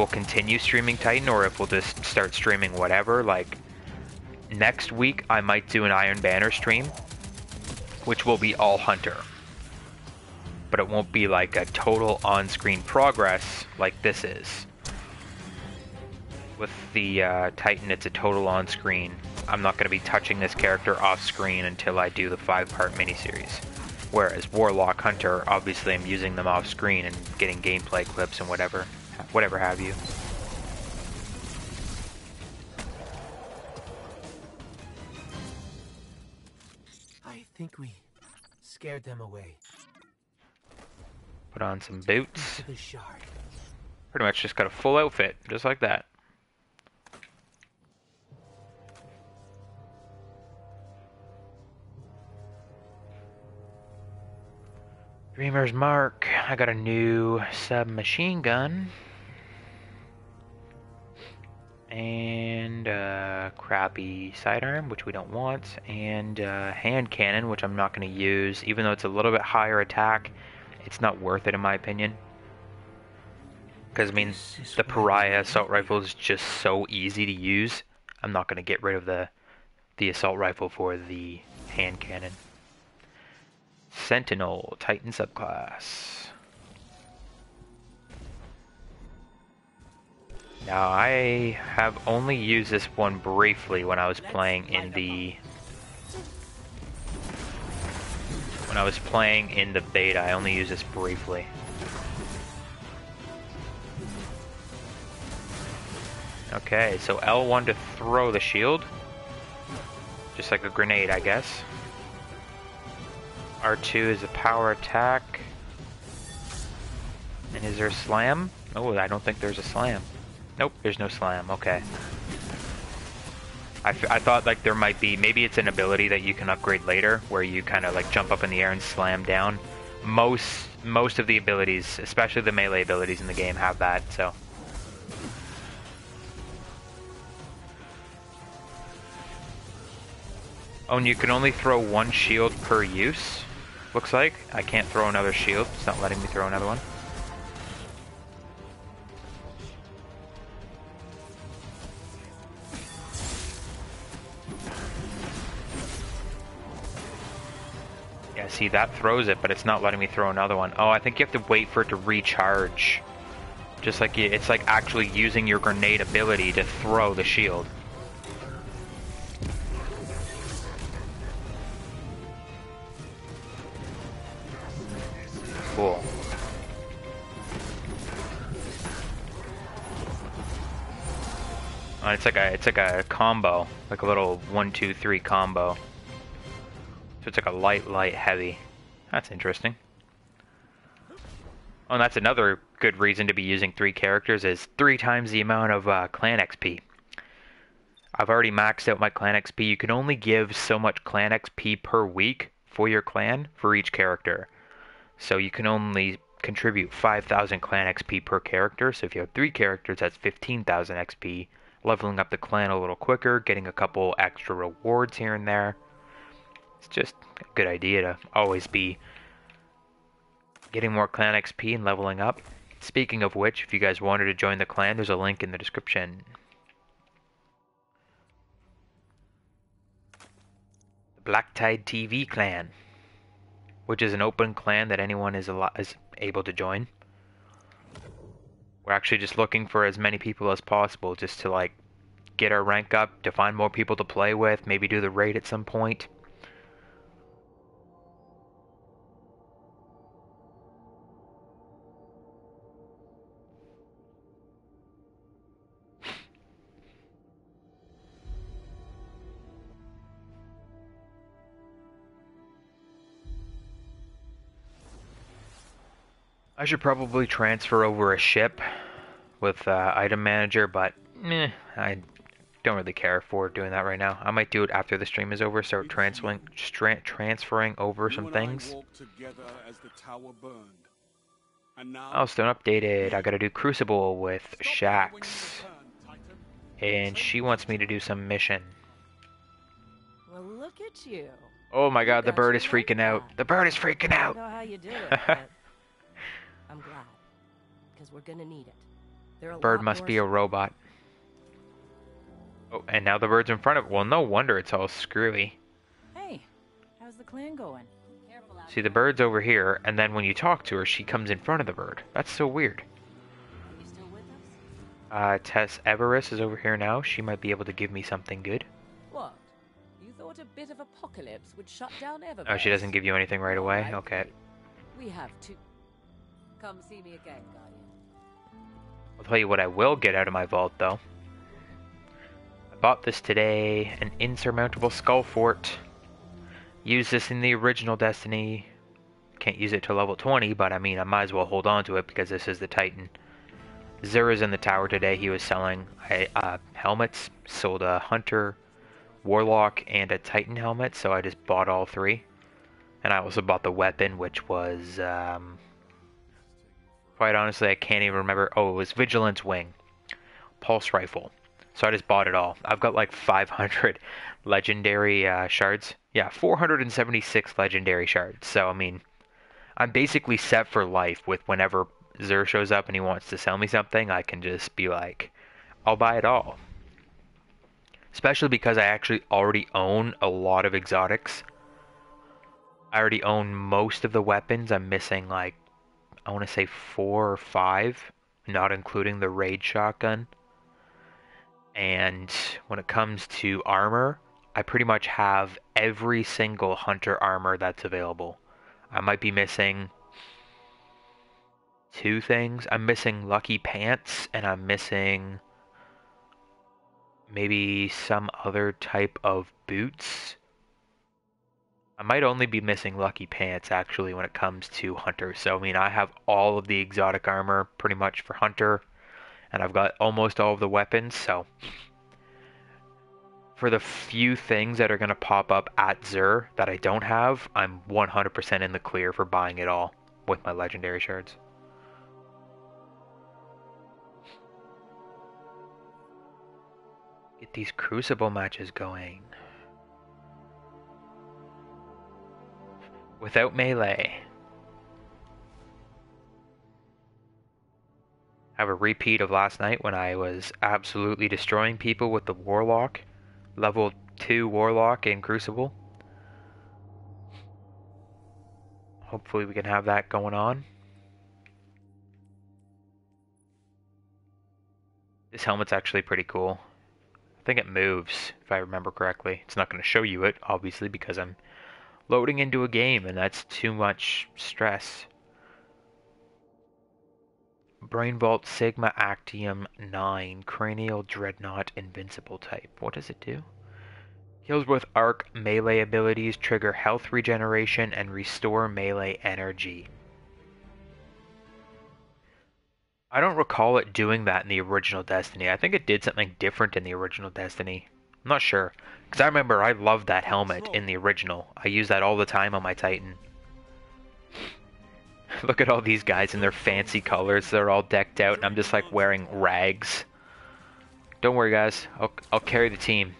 continue streaming Titan or if we'll just start streaming whatever. Like, next week I might do an Iron Banner stream, which will be all Hunter. But it won't be like a total on-screen progress like this is. With the Titan, it's a total on-screen. I'm not going to be touching this character off-screen until I do the 5-part miniseries. Whereas Warlock, Hunter, obviously I'm using them off-screen and getting gameplay clips and whatever have you. I think we scared them away. Put on some boots. The shard. Pretty much just got a full outfit, just like that. Dreamer's Mark. I got a new submachine gun. And crappy sidearm, which we don't want. And hand cannon, which I'm not going to use. Even though it's a little bit higher attack, it's not worth it in my opinion. Because, I mean, the Pariah assault rifle is just so easy to use. I'm not going to get rid of the assault rifle for the hand cannon. Sentinel, Titan subclass. Now, I have only used this one briefly when I was playing in the beta. I only used this briefly. Okay, so L1 to throw the shield. Just like a grenade, I guess. R2 is a power attack. And is there a slam? Oh, I don't think there's a slam. Nope, there's no slam. Okay. I thought like there might be, maybe it's an ability that you can upgrade later, where you kind of like jump up in the air and slam down. Most of the abilities, especially the melee abilities in the game, have that, so. Oh, and you can only throw one shield per use. Looks like. I can't throw another shield. It's not letting me throw another one. Yeah, see, that throws it, but it's not letting me throw another one. Oh, I think you have to wait for it to recharge. Just like it's like actually using your grenade ability to throw the shield. Cool. It's like a combo, like a little 1, 2, 3 combo. So it's like a light, heavy. That's interesting. Oh, and that's another good reason to be using 3 characters is 3 times the amount of clan XP. I've already maxed out my clan XP. You can only give so much clan XP per week for your clan for each character. So you can only contribute 5,000 clan XP per character. So if you have 3 characters, that's 15,000 XP. Leveling up the clan a little quicker, getting a couple extra rewards here and there. It's just a good idea to always be getting more clan XP and leveling up. Speaking of which, if you guys wanted to join the clan, there's a link in the description. BlackTideTV clan, which is an open clan that anyone is able to join. We're actually just looking for as many people as possible just to like get our rank up, to find more people to play with, maybe do the raid at some point. I should probably transfer over a ship with item manager, but I don't really care for doing that right now. I might do it after the stream is over, start transferring over some things. Milestone updated. I gotta do Crucible with Shax. And she wants me to do some mission. Well, look at you. Oh my god, the bird is freaking out. The bird is freaking out. I don't know how you did it, but I'm glad. Because we're gonna need it. Bird must be a robot. Oh, and now the bird's in front of it. Well, no wonder it's all screwy. Hey, how's the clan going? See, the bird's over here, and then when you talk to her, she comes in front of the bird. That's so weird. Are you still with us? Tess Everest is over here now. She might be able to give me something good. What? You thought a bit of apocalypse would shut down Everest? Oh, she doesn't give you anything right away? Okay. We have to... Come see me again, Guardian. I'll tell you what I will get out of my vault, though. I bought this today, an insurmountable skull fort. Used this in the original Destiny. Can't use it till level 20, but I mean, I might as well hold on to it because this is the Titan. Zura's in the tower today. He was selling helmets. Sold a Hunter, Warlock, and a Titan helmet, so I just bought all 3. And I also bought the weapon, which was... quite honestly, I can't even remember. Oh, it was Vigilance Wing. Pulse Rifle. So I just bought it all. I've got like 500 legendary shards. Yeah, 476 legendary shards. So, I mean, I'm basically set for life with whenever Zur shows up and he wants to sell me something, I can just be like, I'll buy it all. Especially because I actually already own a lot of exotics. I already own most of the weapons. I'm missing like, I want to say 4 or 5, not including the raid shotgun. And when it comes to armor, I pretty much have every single hunter armor that's available. I might be missing 2 things. I'm missing lucky pants, and I'm missing maybe some other type of boots. I might only be missing lucky pants, actually, when it comes to hunter. So, I mean, I have all of the exotic armor pretty much for hunter. And I've got almost all of the weapons, so... For the few things that are going to pop up at Zur that I don't have, I'm 100% in the clear for buying it all with my legendary shards. Get these Crucible matches going. Without melee. Have a repeat of last night when I was absolutely destroying people with the Warlock. Level 2 Warlock in Crucible. Hopefully we can have that going on. This helmet's actually pretty cool. I think it moves, if I remember correctly. It's not going to show you it, obviously, because I'm loading into a game and that's too much stress. Brain Vault Sigma Actium 9 Cranial Dreadnought Invincible type. What does it do? Heals with arc melee abilities, trigger health regeneration, and restore melee energy. I don't recall it doing that in the original Destiny. I think it did something different in the original Destiny. I'm not sure. Because I remember I loved that helmet in the original. I use that all the time on my Titan. Look at all these guys in their fancy colors. They're all decked out, and I'm just like wearing rags. Don't worry, guys. I'll carry the team.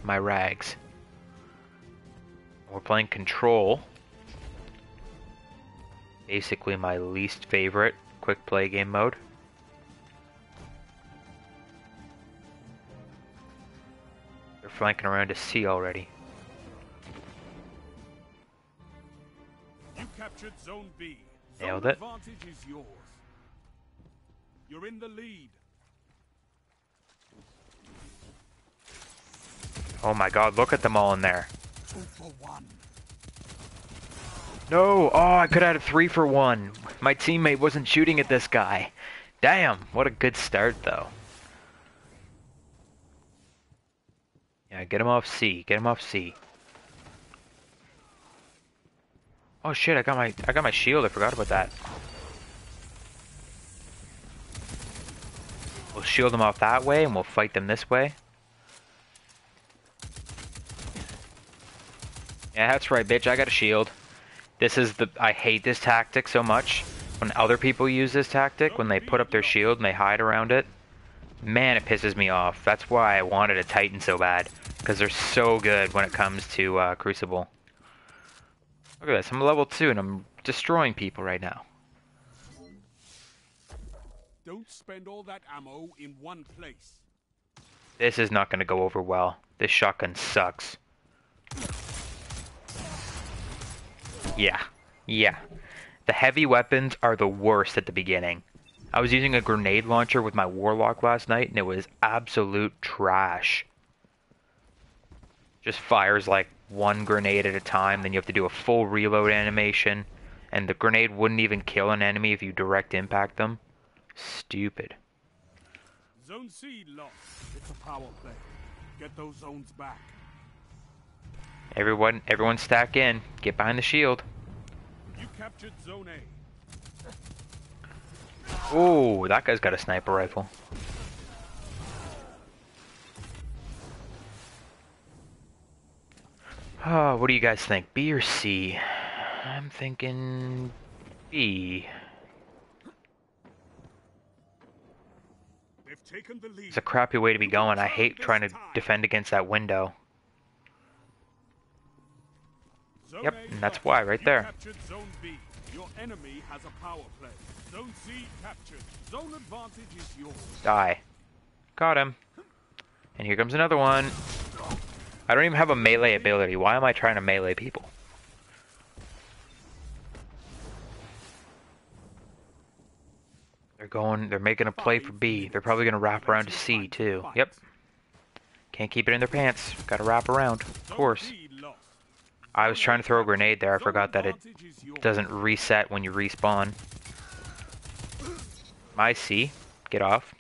My rags. We're playing Control. Basically my least favorite quick play game mode. They're flanking around to C already. You captured Zone B. Nailed Zone it. advantage is yours. You're in the lead. Oh my god, look at them all in there. 2 for 1. No! Oh, I could have had a 3 for 1. My teammate wasn't shooting at this guy. Damn, what a good start though. Yeah, get him off C. Get him off C. Oh shit, I got my shield. I forgot about that. We'll shield them off that way and we'll fight them this way. Yeah, that's right, bitch. I got a shield. This is I hate this tactic so much. When other people use this tactic, when they put up their shield and they hide around it. Man, it pisses me off. That's why I wanted a Titan so bad. Because they're so good when it comes to Crucible. Look at this. I'm level 2 and I'm destroying people right now. Don't spend all that ammo in one place. This is not going to go over well. This shotgun sucks. Yeah. Yeah. The heavy weapons are the worst at the beginning. I was using a grenade launcher with my Warlock last night and it was absolute trash. Just fires like one grenade at a time, then you have to do a full reload animation, and the grenade wouldn't even kill an enemy if you direct impact them. Stupid. Zone C lost. It's a power play. Get those zones back. Everyone stack in. Get behind the shield. You captured Zone A. Ooh, that guy's got a sniper rifle. Oh, what do you guys think? B or C? I'm thinking B. They've taken the lead. It's a crappy way to be going. I hate trying to defend against that window. Yep, and that's why right there. Zone B. Your enemy has a power play. Zone C captured. Zone advantage is yours. Die. Got him. And here comes another one. I don't even have a melee ability. Why am I trying to melee people? They're making a play for B. They're probably gonna wrap around to C too. Yep. Can't keep it in their pants. Gotta wrap around, of course. I was trying to throw a grenade there. I forgot that it doesn't reset when you respawn. My C. Get off.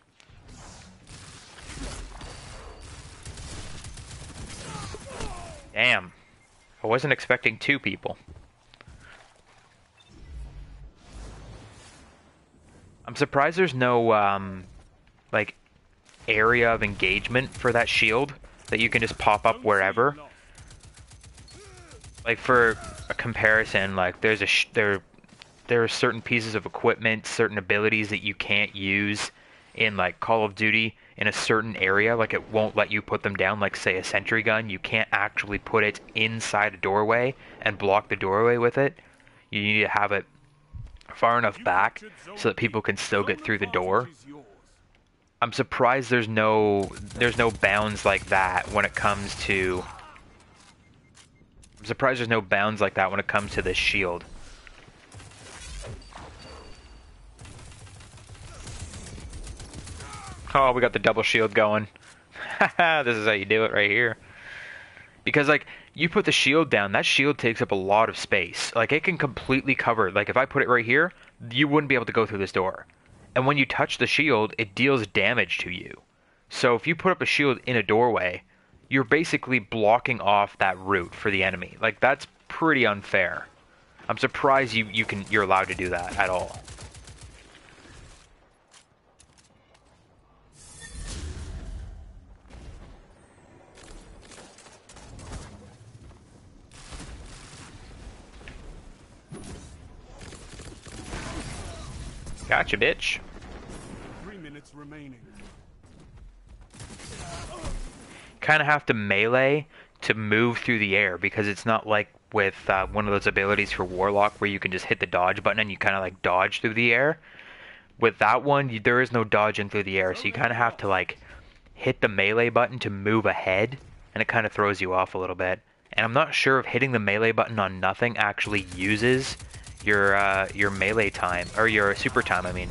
Damn. I wasn't expecting 2 people. I'm surprised there's no, like, area of engagement for that shield that you can just pop up wherever. Like, for a comparison, like, there are certain pieces of equipment, certain abilities that you can't use in, like, Call of Duty in a certain area. Like, it won't let you put them down, like, say, a sentry gun. You can't actually put it inside a doorway and block the doorway with it. You need to have it far enough back so that people can still get through the door. I'm surprised there's no bounds like that when it comes to... I'm surprised there's no bounds like that when it comes to this shield. Oh, we got the double shield going. This is how you do it right here. Because, like, you put the shield down, that shield takes up a lot of space. Like, it can completely cover... Like, if I put it right here, you wouldn't be able to go through this door. and when you touch the shield, it deals damage to you. So if you put up a shield in a doorway, you're basically blocking off that route for the enemy. Like, that's pretty unfair. I'm surprised you're allowed to do that at all. Gotcha, bitch. 3 minutes remaining. Kind of have to melee to move through the air, because it's not like with one of those abilities for Warlock where you can just hit the dodge button and you kind of like dodge through the air. With that one, there is no dodging through the air, so you kind of have to like hit the melee button to move ahead, and it kind of throws you off a little bit. And I'm not sure if hitting the melee button on nothing actually uses your melee time, or your super time, I mean.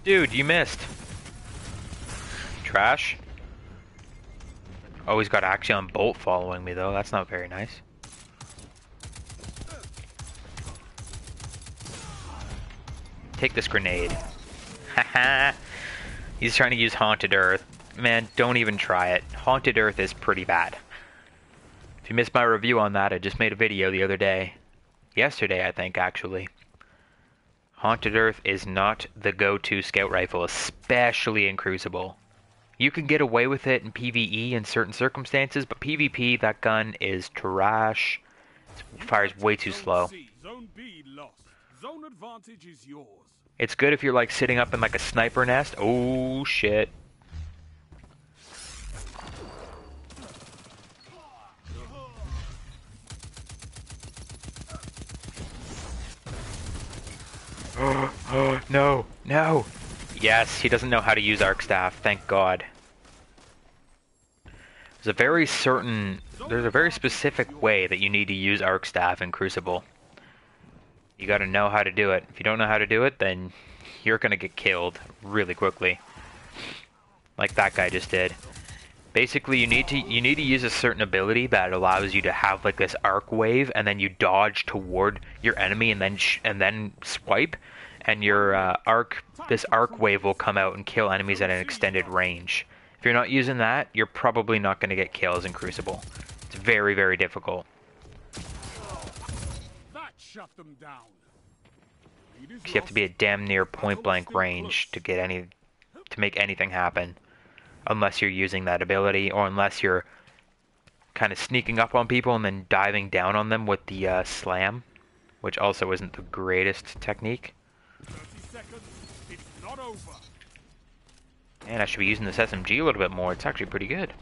Dude, you missed. Trash. Oh, he's got Axion Bolt following me though. That's not very nice. Take this grenade. Haha. He's trying to use Haunted Earth. Man, don't even try it. Haunted Earth is pretty bad. If you missed my review on that, I just made a video the other day. Yesterday, I think, actually. Haunted Earth is not the go-to scout rifle, especially in Crucible. You can get away with it in PvE in certain circumstances, but PvP, that gun is trash. It fires way too slow. Zone B lost. Zone advantage is yours. It's good if you're like sitting up in like a sniper nest. Oh shit. Oh, no, no. Yes, he doesn't know how to use Arc Staff, thank God. There's a very specific way that you need to use Arc Staff in Crucible. You gotta know how to do it. If you don't know how to do it, then you're gonna get killed really quickly. Like that guy just did. Basically, you need to use a certain ability that allows you to have like this arc wave, and then you dodge toward your enemy, and then swipe, and your this arc wave will come out and kill enemies at an extended range. If you're not using that, you're probably not going to get kills in Crucible. It's very, very difficult. That shut them down. You have to be at damn near point blank range to make anything happen. Unless you're using that ability, or unless you're kind of sneaking up on people and then diving down on them with the slam, which also isn't the greatest technique. 30 seconds. It's not over. Man, I should be using this SMG a little bit more. It's actually pretty good.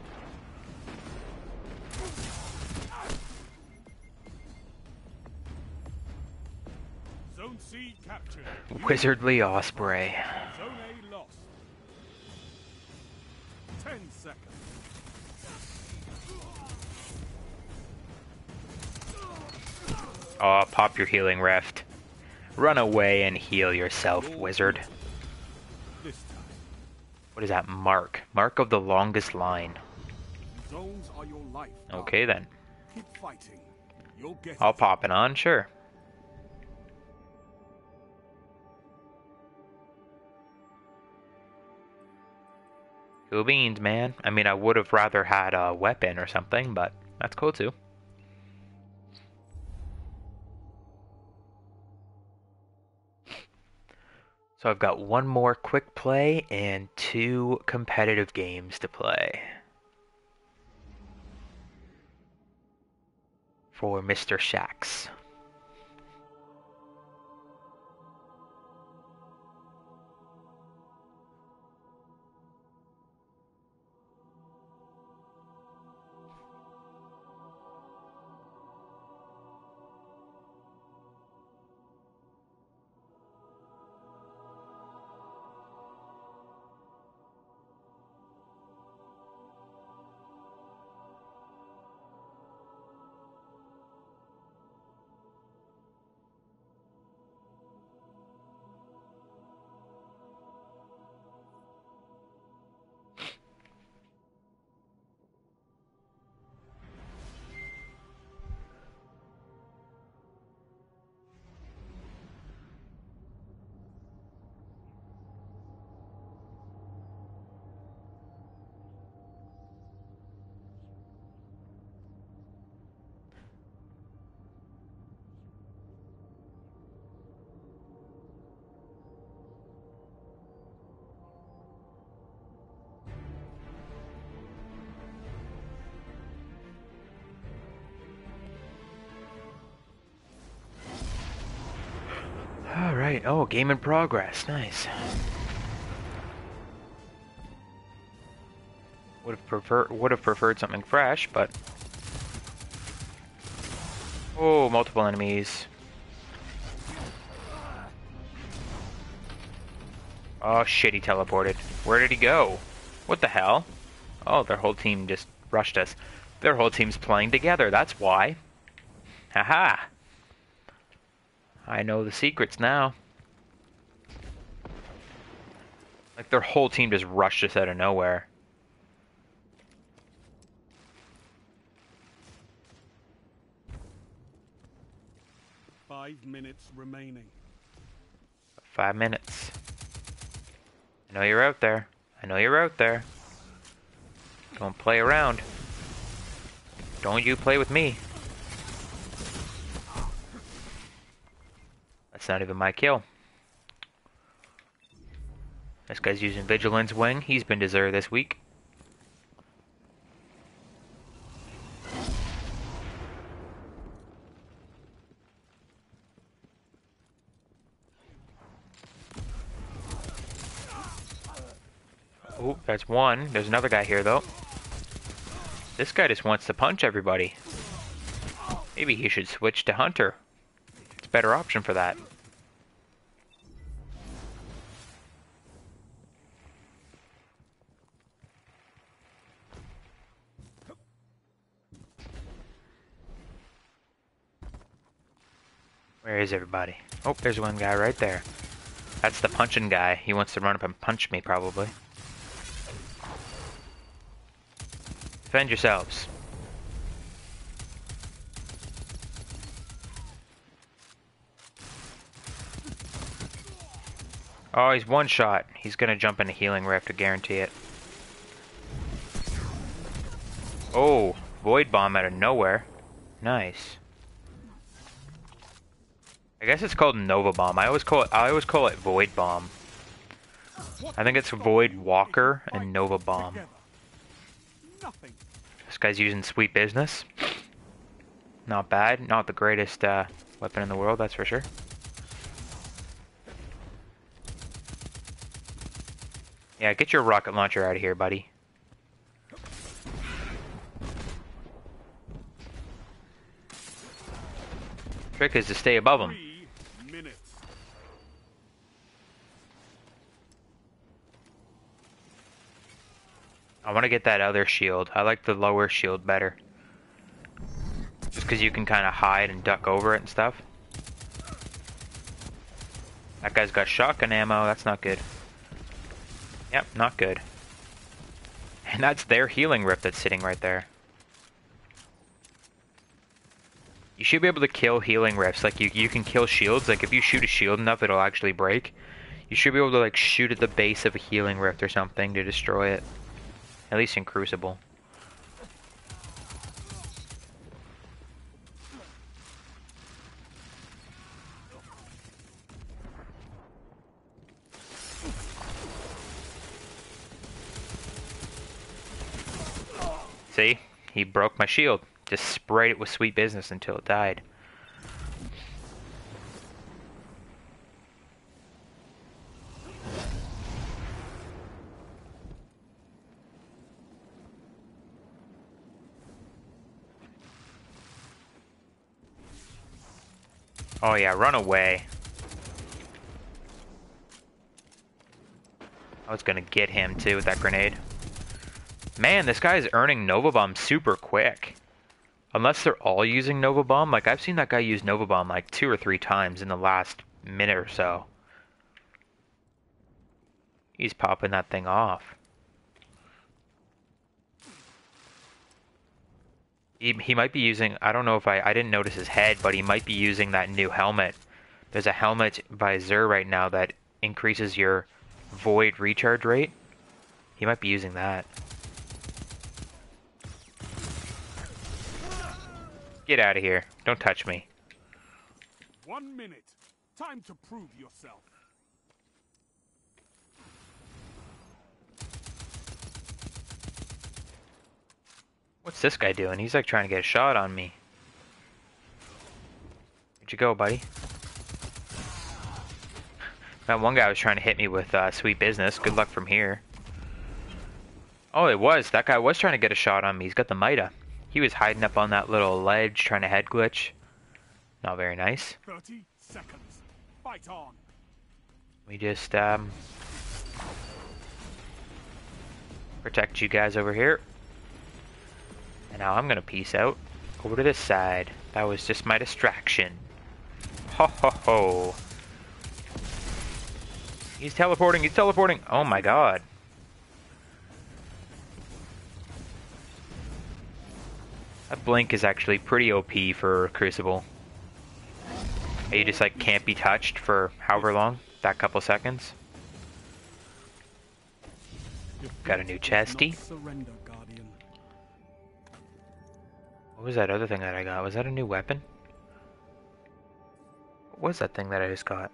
Zone C captured. Wizardly Osprey. Zone A lost. 10 seconds. Oh, pop your healing rift. Run away and heal yourself, wizard. This time. What is that? Mark. Mark of the longest line. Zones are your life. Okay then. Keep fighting. You'll get I'll pop it on, sure. Cool beans, man. I mean, I would have rather had a weapon or something, but that's cool too. So I've got one more quick play and 2 competitive games to play for Mr. Shax. Alright, oh, game in progress. Nice. Would have preferred something fresh, but... Oh, multiple enemies. Oh shit, he teleported. Where did he go? What the hell? Oh, their whole team just rushed us. Their whole team's playing together, that's why. Haha! I know the secrets now. Like, their whole team just rushed us out of nowhere. Five minutes remaining. 5 minutes. I know you're out there. I know you're out there. Don't play around. Don't you play with me. That's not even my kill. This guy's using Vigilance Wing. He's been deserved this week. Oh, that's one. There's another guy here, though. This guy just wants to punch everybody. Maybe he should switch to Hunter. It's a better option for that. Where is everybody? Oh, there's one guy right there. That's the punching guy. He wants to run up and punch me, probably. Defend yourselves. Oh, he's one shot. He's gonna jump into healing rift to guarantee it. Oh, void bomb out of nowhere. Nice. I guess it's called Nova Bomb. I always call it Void Bomb. I think it's Void Walker and Nova Bomb. This guy's using Sweet Business. Not bad. Not the greatest weapon in the world, that's for sure. Yeah, get your rocket launcher out of here, buddy. Trick is to stay above him. I want to get that other shield. I like the lower shield better. Just because you can kind of hide and duck over it and stuff. That guy's got shotgun ammo. That's not good. Yep, not good. And that's their healing rift that's sitting right there. You should be able to kill healing rifts. Like, you can kill shields. Like, if you shoot a shield enough, it'll actually break. You should be able to, like, shoot at the base of a healing rift or something to destroy it. At least in Crucible. See? He broke my shield. Just sprayed it with Sweet Business until it died. Oh yeah, run away. I was gonna get him too with that grenade. Man, this guy is earning Nova Bomb super quick. Unless they're all using Nova Bomb. Like, I've seen that guy use Nova Bomb like 2 or 3 times in the last minute or so. He's popping that thing off. He might be using, I don't know if I didn't notice his head, but he might be using that new helmet. There's a helmet by Xur right now that increases your void recharge rate. He might be using that. Get out of here. Don't touch me. 1 minute. Time to prove yourself. What's this guy doing? He's like trying to get a shot on me. Where'd you go, buddy? That one guy was trying to hit me with sweet business. Good luck from here. Oh, it was. That guy was trying to get a shot on me. He's got the Mida. He was hiding up on that little ledge trying to head glitch. Not very nice. 30 seconds. Fight on. We just protect you guys over here. And now I'm gonna peace out over to this side. That was just my distraction. Ho ho ho. He's teleporting, he's teleporting. Oh my god. That blink is actually pretty OP for Crucible. You just like can't be touched for however long, that couple seconds. Got a new chesty. What was that other thing that I got? Was that a new weapon? What was that thing that I just got?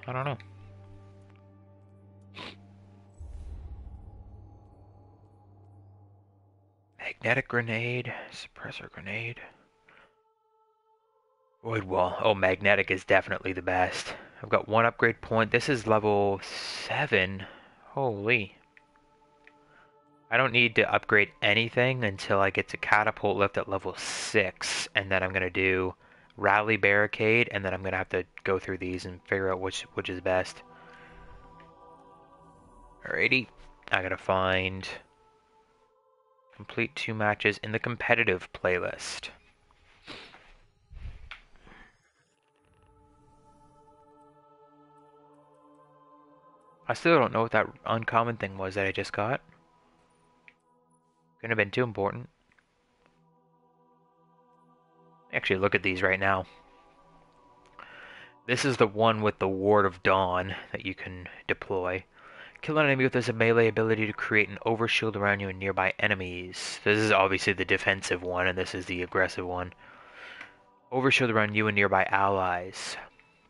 I don't know. Magnetic grenade, suppressor grenade. Void wall. Oh, magnetic is definitely the best. I've got one upgrade point. This is level 7. Holy. I don't need to upgrade anything until I get to catapult lift at level 6. And then I'm going to do rally barricade. And then I'm going to have to go through these and figure out which is best. Alrighty. I got to find... complete 2 matches in the competitive playlist. I still don't know what that uncommon thing was that I just got. Couldn't have been too important. Actually, look at these right now. This is the one with the Ward of Dawn that you can deploy. Kill an enemy with this melee ability to create an overshield around you and nearby enemies. This is obviously the defensive one, and this is the aggressive one. Overshield around you and nearby allies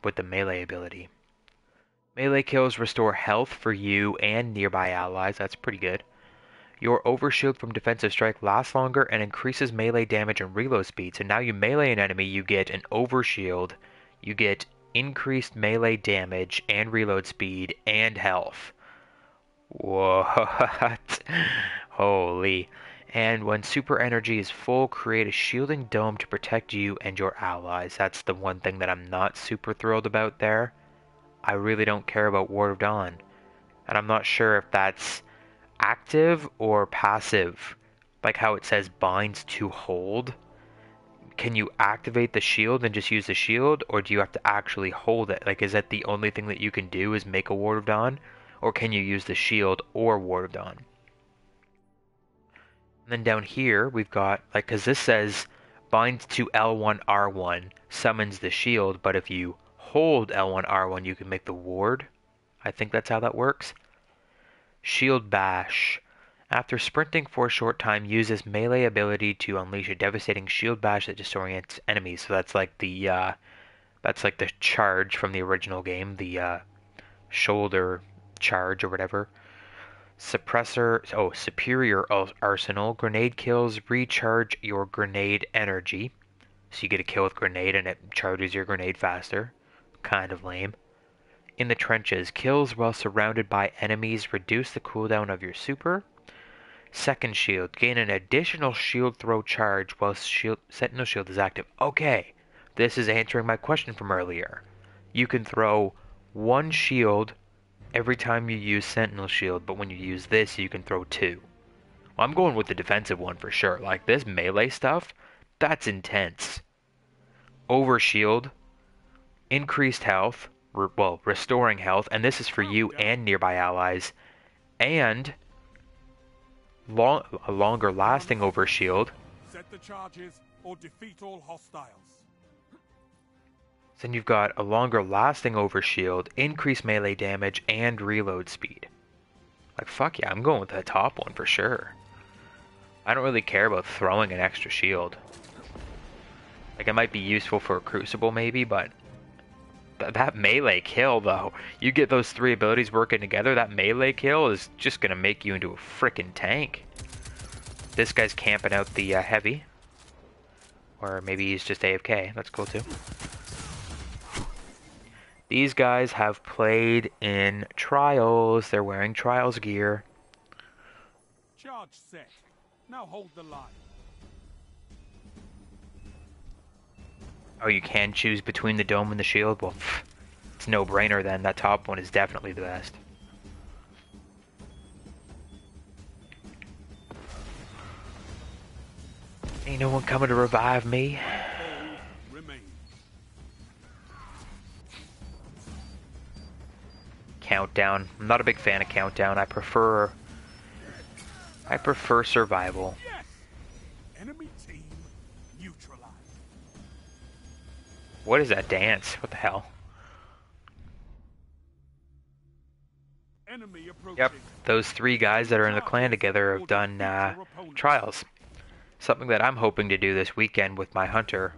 with the melee ability. Melee kills restore health for you and nearby allies. That's pretty good. Your overshield from defensive strike lasts longer and increases melee damage and reload speed. So now you melee an enemy, you get an overshield, you get increased melee damage and reload speed and health. What? Holy. And when super energy is full, create a shielding dome to protect you and your allies. That's the one thing that I'm not super thrilled about there. I really don't care about Ward of Dawn. And I'm not sure if that's active or passive. Like how it says binds to hold. Can you activate the shield and just use the shield? Or do you have to actually hold it? Like, is that the only thing that you can do is make a Ward of Dawn? Or can you use the shield or Ward of Dawn? And then down here, we've got, like, because this says binds to L1, R1, summons the shield, but if you hold L1, R1, you can make the ward. I think that's how that works. Shield Bash. After sprinting for a short time, use this melee ability to unleash a devastating shield bash that disorients enemies. So that's like the charge from the original game, the shoulder charge or whatever. Superior arsenal. Grenade kills recharge your grenade energy. So you get a kill with grenade and it charges your grenade faster. Kind of lame. In the trenches. Kills while surrounded by enemies reduce the cooldown of your super. Second shield. Gain an additional shield throw charge while Sentinel shield is active. Okay. This is answering my question from earlier. You can throw one shield every time you use Sentinel shield, but when you use this, you can throw 2. Well, I'm going with the defensive one for sure. Like, this melee stuff, that's intense. Overshield, increased health, restoring health, and this is for you and nearby allies, and a longer lasting overshield. Set the charges or defeat all hostiles. Then you've got a longer lasting overshield, increased melee damage, and reload speed. Like, fuck yeah, I'm going with the top one for sure. I don't really care about throwing an extra shield. Like, it might be useful for a Crucible maybe, but that melee kill though, you get those 3 abilities working together, that melee kill is just gonna make you into a frickin' tank. This guy's camping out the heavy. Or maybe he's just AFK. That's cool too. These guys have played in Trials. They're wearing Trials gear. Charge set. Now hold the line. Oh, you can choose between the dome and the shield? Well, it's no brainer then. That top one is definitely the best. Ain't no one coming to revive me. Countdown. I'm not a big fan of Countdown. I prefer survival. Yes! Enemy team neutralized. What is that dance? What the hell? Enemy approaching. Yep, those 3 guys that are in the clan together have done Trials. Something that I'm hoping to do this weekend with my hunter,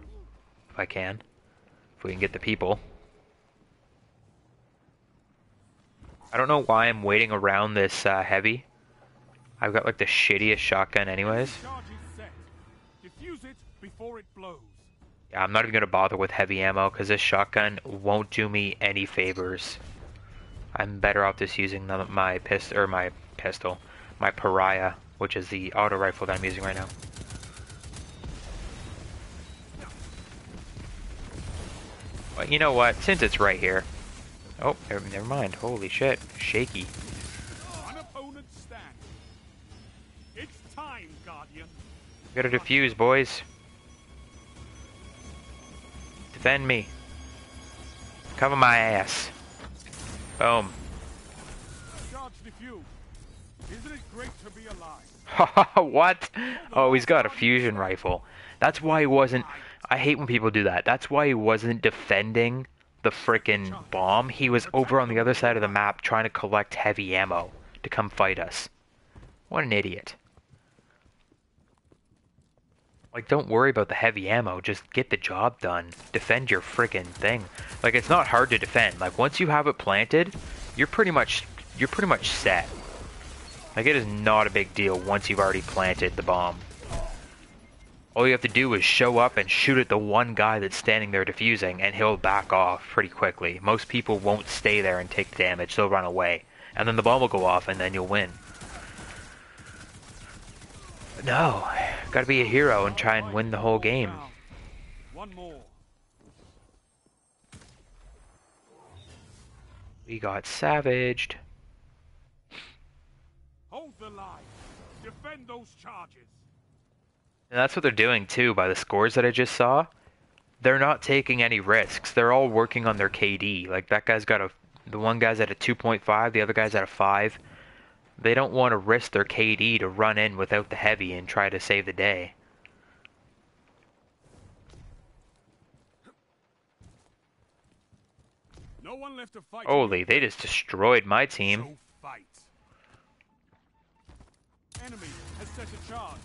if I can. If we can get the people. I don't know why I'm waiting around this heavy. I've got like the shittiest shotgun anyways. Defuse it before it blows. Yeah, I'm not even gonna bother with heavy ammo because this shotgun won't do me any favors. I'm better off just using my Pariah, which is the auto rifle that I'm using right now. But you know what? Since it's right here. Oh, never mind. Holy shit. Shaky. An opponent stand. It's time, Guardian. We gotta defuse, boys. Defend me. Cover my ass. Boom. Charge defuse. Isn't it great to be alive? What? Oh, he's got a fusion rifle. That's why he wasn't... I hate when people do that. That's why he wasn't defending the frickin' bomb. He was over on the other side of the map trying to collect heavy ammo to come fight us. What an idiot. Like, don't worry about the heavy ammo. Just get the job done. Defend your frickin' thing. Like, it's not hard to defend. Like, once you have it planted, you're pretty much set. Like, it is not a big deal once you've already planted the bomb. All you have to do is show up and shoot at the one guy that's standing there defusing, and he'll back off pretty quickly. Most people won't stay there and take damage, they'll run away. And then the bomb will go off, and then you'll win. But no, gotta be a hero and try and win the whole game. One more. We got savaged. Hold the line. Defend those charges. And that's what they're doing too, by the scores that I just saw. They're not taking any risks. They're all working on their KD. Like, that guy's got the one guy's at a 2.5, the other guy's at a 5. They don't want to risk their KD to run in without the heavy and try to save the day. No one left to fight. Holy, they just destroyed my team. So fight. Enemy has set a charge.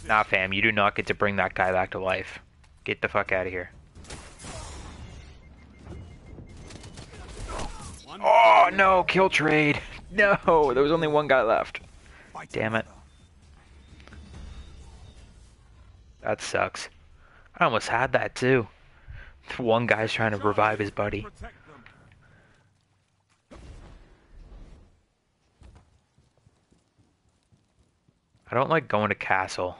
Nah, fam, you do not get to bring that guy back to life. Get the fuck out of here. Oh, no, kill trade. No, there was only one guy left. Damn it. That sucks. I almost had that too. One guy's trying to revive his buddy. I don't like going to castle.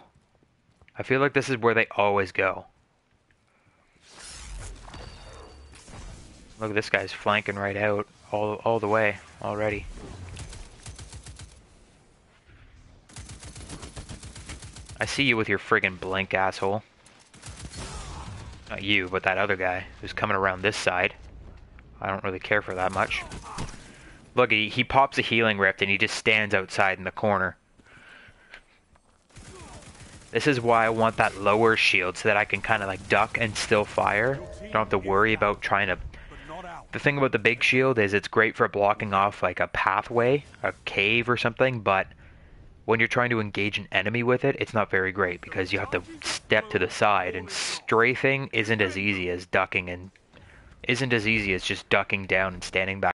I feel like this is where they always go. Look, this guy's flanking right out all the way already. I see you with your friggin' blink, asshole. Not you, but that other guy who's coming around this side. I don't really care for that much. Look, he pops a healing rift and he just stands outside in the corner. This is why I want that lower shield, so that I can kind of like duck and still fire. Don't have to worry about trying to... The thing about the big shield is it's great for blocking off like a pathway, a cave or something, but when you're trying to engage an enemy with it, it's not very great because you have to step to the side, and strafing isn't as easy as ducking, and isn't as easy as just ducking down and standing back.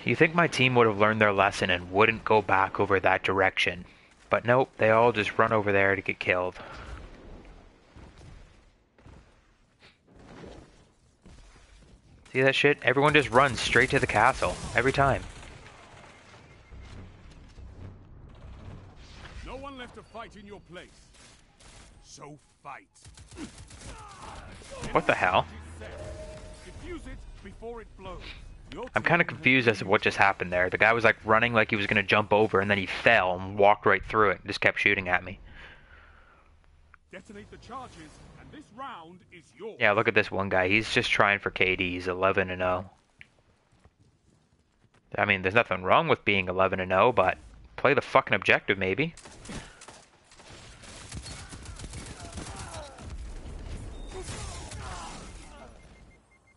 You think my team would have learned their lesson and wouldn't go back over that direction. But nope, they all just run over there to get killed. See that shit? Everyone just runs straight to the castle. Every time. No one left to fight in your place. So fight. What the hell? Defuse it before it blows. I'm kind of confused as to what just happened there. The guy was like running like he was going to jump over and then he fell and walked right through it and just kept shooting at me. Detonate the charges and this round is yours. Yeah, look at this one guy. He's just trying for KD. He's 11-0. I mean, there's nothing wrong with being 11-0, but play the fucking objective maybe.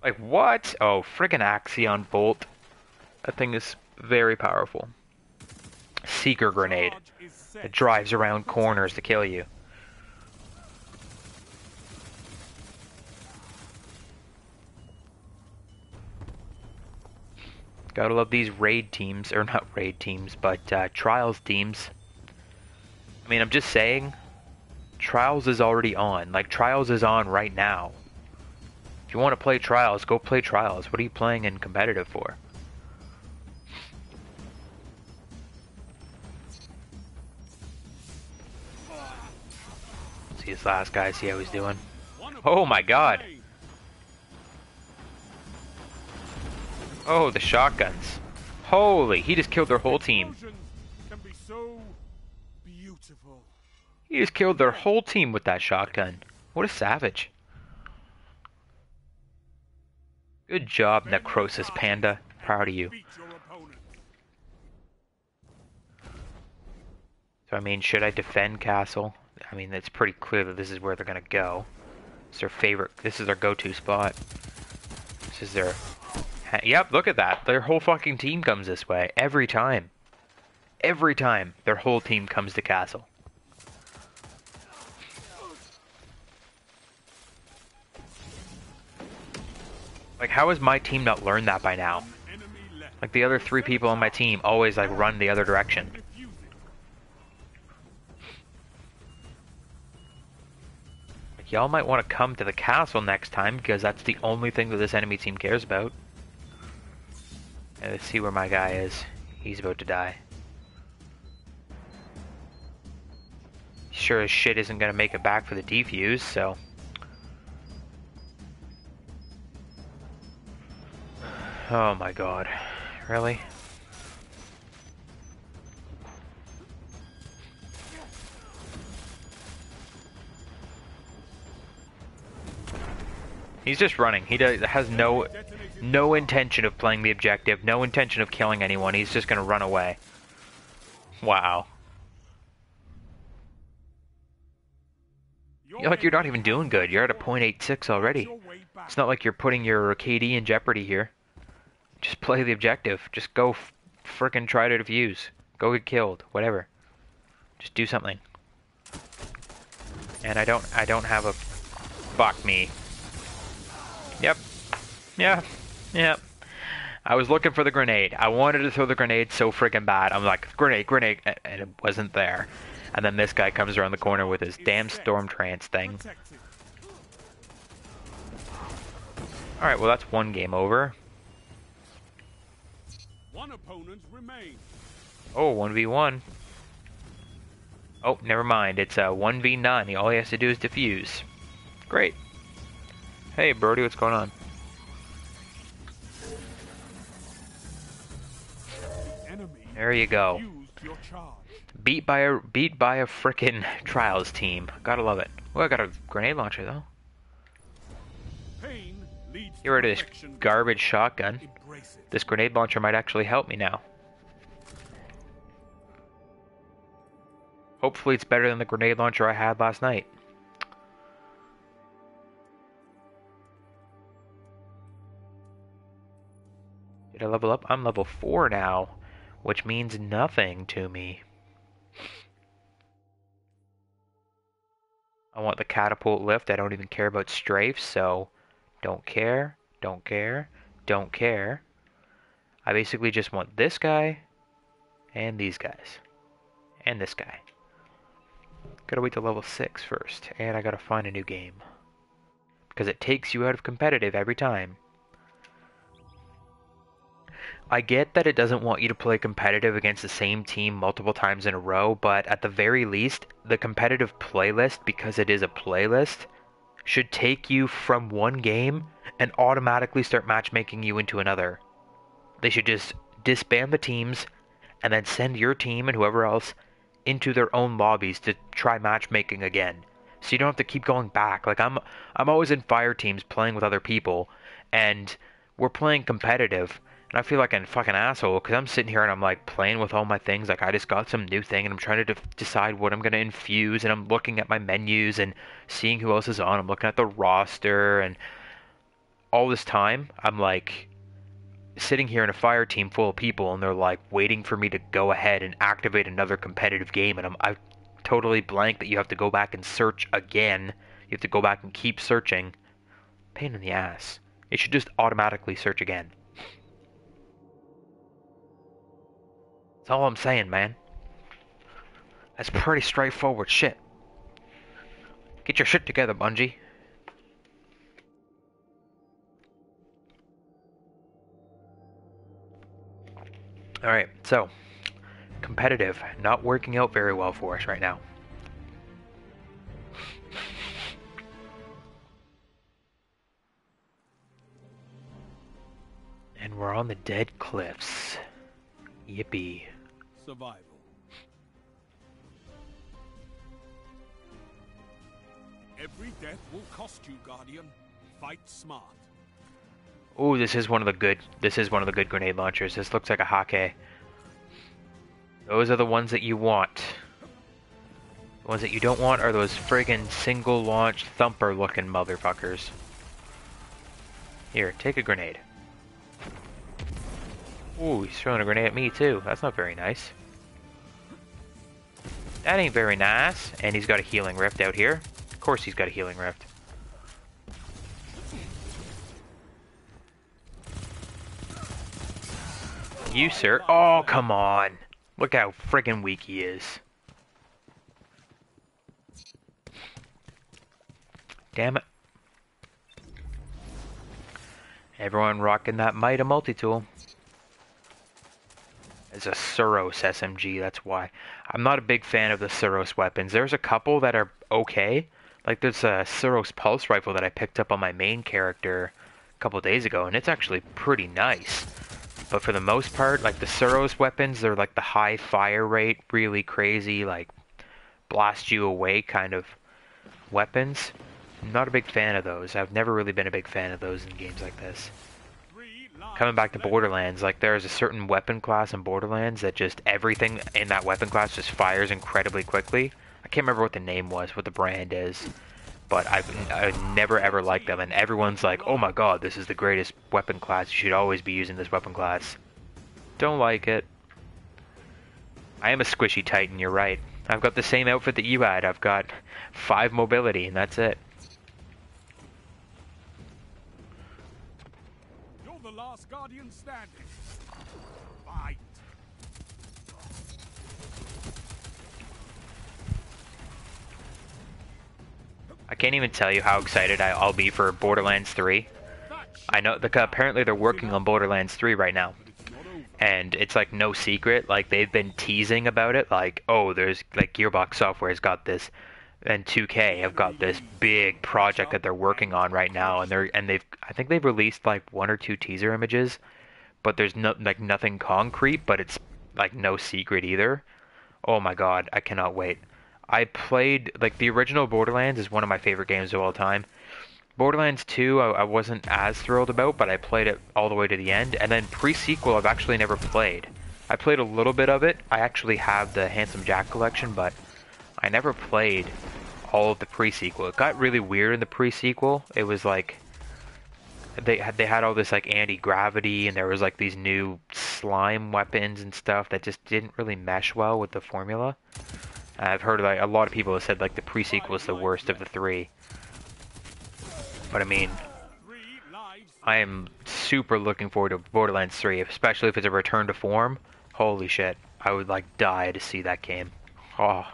Like, what? Oh, friggin' Axion Bolt. That thing is very powerful. Seeker Grenade. It drives around corners to kill you. Gotta love these raid teams. Or not raid teams, but Trials teams. I mean, I'm just saying, Trials is already on. Like, Trials is on right now. If you want to play Trials, go play Trials. What are you playing in competitive for? See this last guy, see how he's doing. Oh my god! Oh, the shotguns. Holy, he just killed their whole team. He just killed their whole team with that shotgun. What a savage. Good job, Necrosis Panda. Proud of you. So, I mean, should I defend Castle? I mean, it's pretty clear that this is where they're gonna go. It's their favorite. This is their go-to spot. This is their... Yep, look at that. Their whole fucking team comes this way. Every time. Every time, their whole team comes to Castle. Like, how has my team not learned that by now? Like, the other 3 people on my team always, like, run the other direction. Like, y'all might want to come to the castle next time, because that's the only thing that this enemy team cares about. And let's see where my guy is. He's about to die. Sure as shit isn't going to make it back for the defuse, so... Oh my god. Really? He's just running. He has no intention of playing the objective, no intention of killing anyone. He's just gonna run away. Wow. You're not even doing good. You're at a .86 already. It's not like you're putting your KD in jeopardy here. Just play the objective. Just go frickin' try to defuse. Go get killed. Whatever. Just do something. And I don't have a... Fuck me. Yep. Yeah. Yep. I was looking for the grenade. I wanted to throw the grenade so friggin' bad. I'm like, grenade, grenade, and it wasn't there. And then this guy comes around the corner with his damn storm trance thing. Alright, well that's one game over. One opponent remains. Oh, 1v1. Oh, never mind. It's a 1v9. All he has to do is defuse. Great. Hey, Brody, what's going on? There you go. Beat by a frickin' Trials team. Gotta love it. Well, I got a grenade launcher though. Get rid of this garbage shotgun. This grenade launcher might actually help me now. Hopefully it's better than the grenade launcher I had last night. Did I level up? I'm level 4 now, which means nothing to me. I want the catapult lift. I don't even care about strafes, so don't care, don't care, don't care. I basically just want this guy, and these guys, and this guy. Gotta wait till level 6 first, and I gotta find a new game. Because it takes you out of competitive every time. I get that it doesn't want you to play competitive against the same team multiple times in a row, but at the very least, the competitive playlist, because it is a playlist, should take you from one game and automatically start matchmaking you into another. They should just disband the teams and then send your team and whoever else into their own lobbies to try matchmaking again. So you don't have to keep going back. Like I'm always in fire teams playing with other people, and we're playing competitive, and I feel like a fucking asshole because I'm sitting here and I'm like playing with all my things. Like I just got some new thing and I'm trying to decide what I'm gonna infuse, and I'm looking at my menus and seeing who else is on. I'm looking at the roster, and all this time I'm like sitting here in a fire team full of people, and they're like waiting for me to go ahead and activate another competitive game, and I totally blank that you have to go back and search again. You have to go back and keep searching. Pain in the ass. It should just automatically search again. That's all I'm saying, man. That's pretty straightforward shit. Get your shit together, Bungie. Alright, so competitive, not working out very well for us right now. And we're on the dead cliffs. Yippee. Survival. Every death will cost you, Guardian. Fight smart. Ooh, this is one of the good grenade launchers. This looks like a Hake. Those are the ones that you want. The ones that you don't want are those friggin' single launch thumper looking motherfuckers. Here, take a grenade. Ooh, he's throwing a grenade at me too. That's not very nice. That ain't very nice. And he's got a healing rift out here. Of course he's got a healing rift. You, sir. Oh, come on. Look how friggin' weak he is. Damn it. Everyone rocking that Mida multi-tool. It's a Suros SMG, that's why. I'm not a big fan of the Suros weapons. There's a couple that are okay. Like there's a Suros pulse rifle that I picked up on my main character a couple days ago, and it's actually pretty nice. But for the most part, like the Suros weapons, they're like the high fire rate, really crazy, like blast you away kind of weapons. I'm not a big fan of those. I've never really been a big fan of those in games like this. Coming back to Borderlands, like there's a certain weapon class in Borderlands that just everything in that weapon class just fires incredibly quickly. I can't remember what the name was, what the brand is, but I've never ever liked them, and everyone's like, oh my god, this is the greatest weapon class, you should always be using this weapon class. Don't like it. I am a squishy titan, you're right. I've got the same outfit that you had. I've got 5 mobility, and that's it. You're the last Guardian standing. Fight. I can't even tell you how excited I'll be for Borderlands 3. I know, apparently they're working on Borderlands 3 right now. And it's like no secret, like they've been teasing about it, like, oh, there's, like, Gearbox Software's got this, and 2K have got this big project that they're working on right now, and I think they've released like 1 or 2 teaser images, but there's nothing concrete, but it's like no secret either. Oh my god, I cannot wait. I played, like, the original Borderlands is one of my favorite games of all time. Borderlands 2 I wasn't as thrilled about, but I played it all the way to the end. And then pre-sequel I've actually never played. I played a little bit of it. I actually have the Handsome Jack collection, but I never played all of the pre-sequel. It got really weird in the pre-sequel. It was like they had all this like anti-gravity, and there was like these new slime weapons and stuff that just didn't really mesh well with the formula. I've heard like a lot of people have said like the pre-sequel is the worst of the 3. But I mean, I am super looking forward to Borderlands 3, especially if it's a return to form. Holy shit, I would like die to see that game. Oh.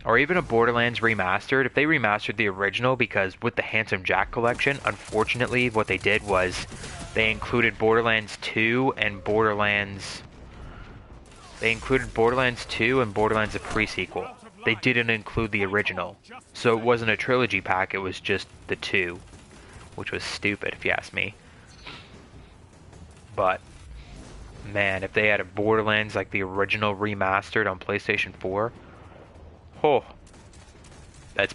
Or even a Borderlands remastered. If they remastered the original, because with the Handsome Jack collection, unfortunately what they did was they included Borderlands 2 and Borderlands... They included Borderlands 2 and Borderlands a pre-sequel. They didn't include the original. So it wasn't a trilogy pack, it was just the 2. Which was stupid, if you ask me. But, man, if they had a Borderlands like the original remastered on PlayStation 4... Oh, that's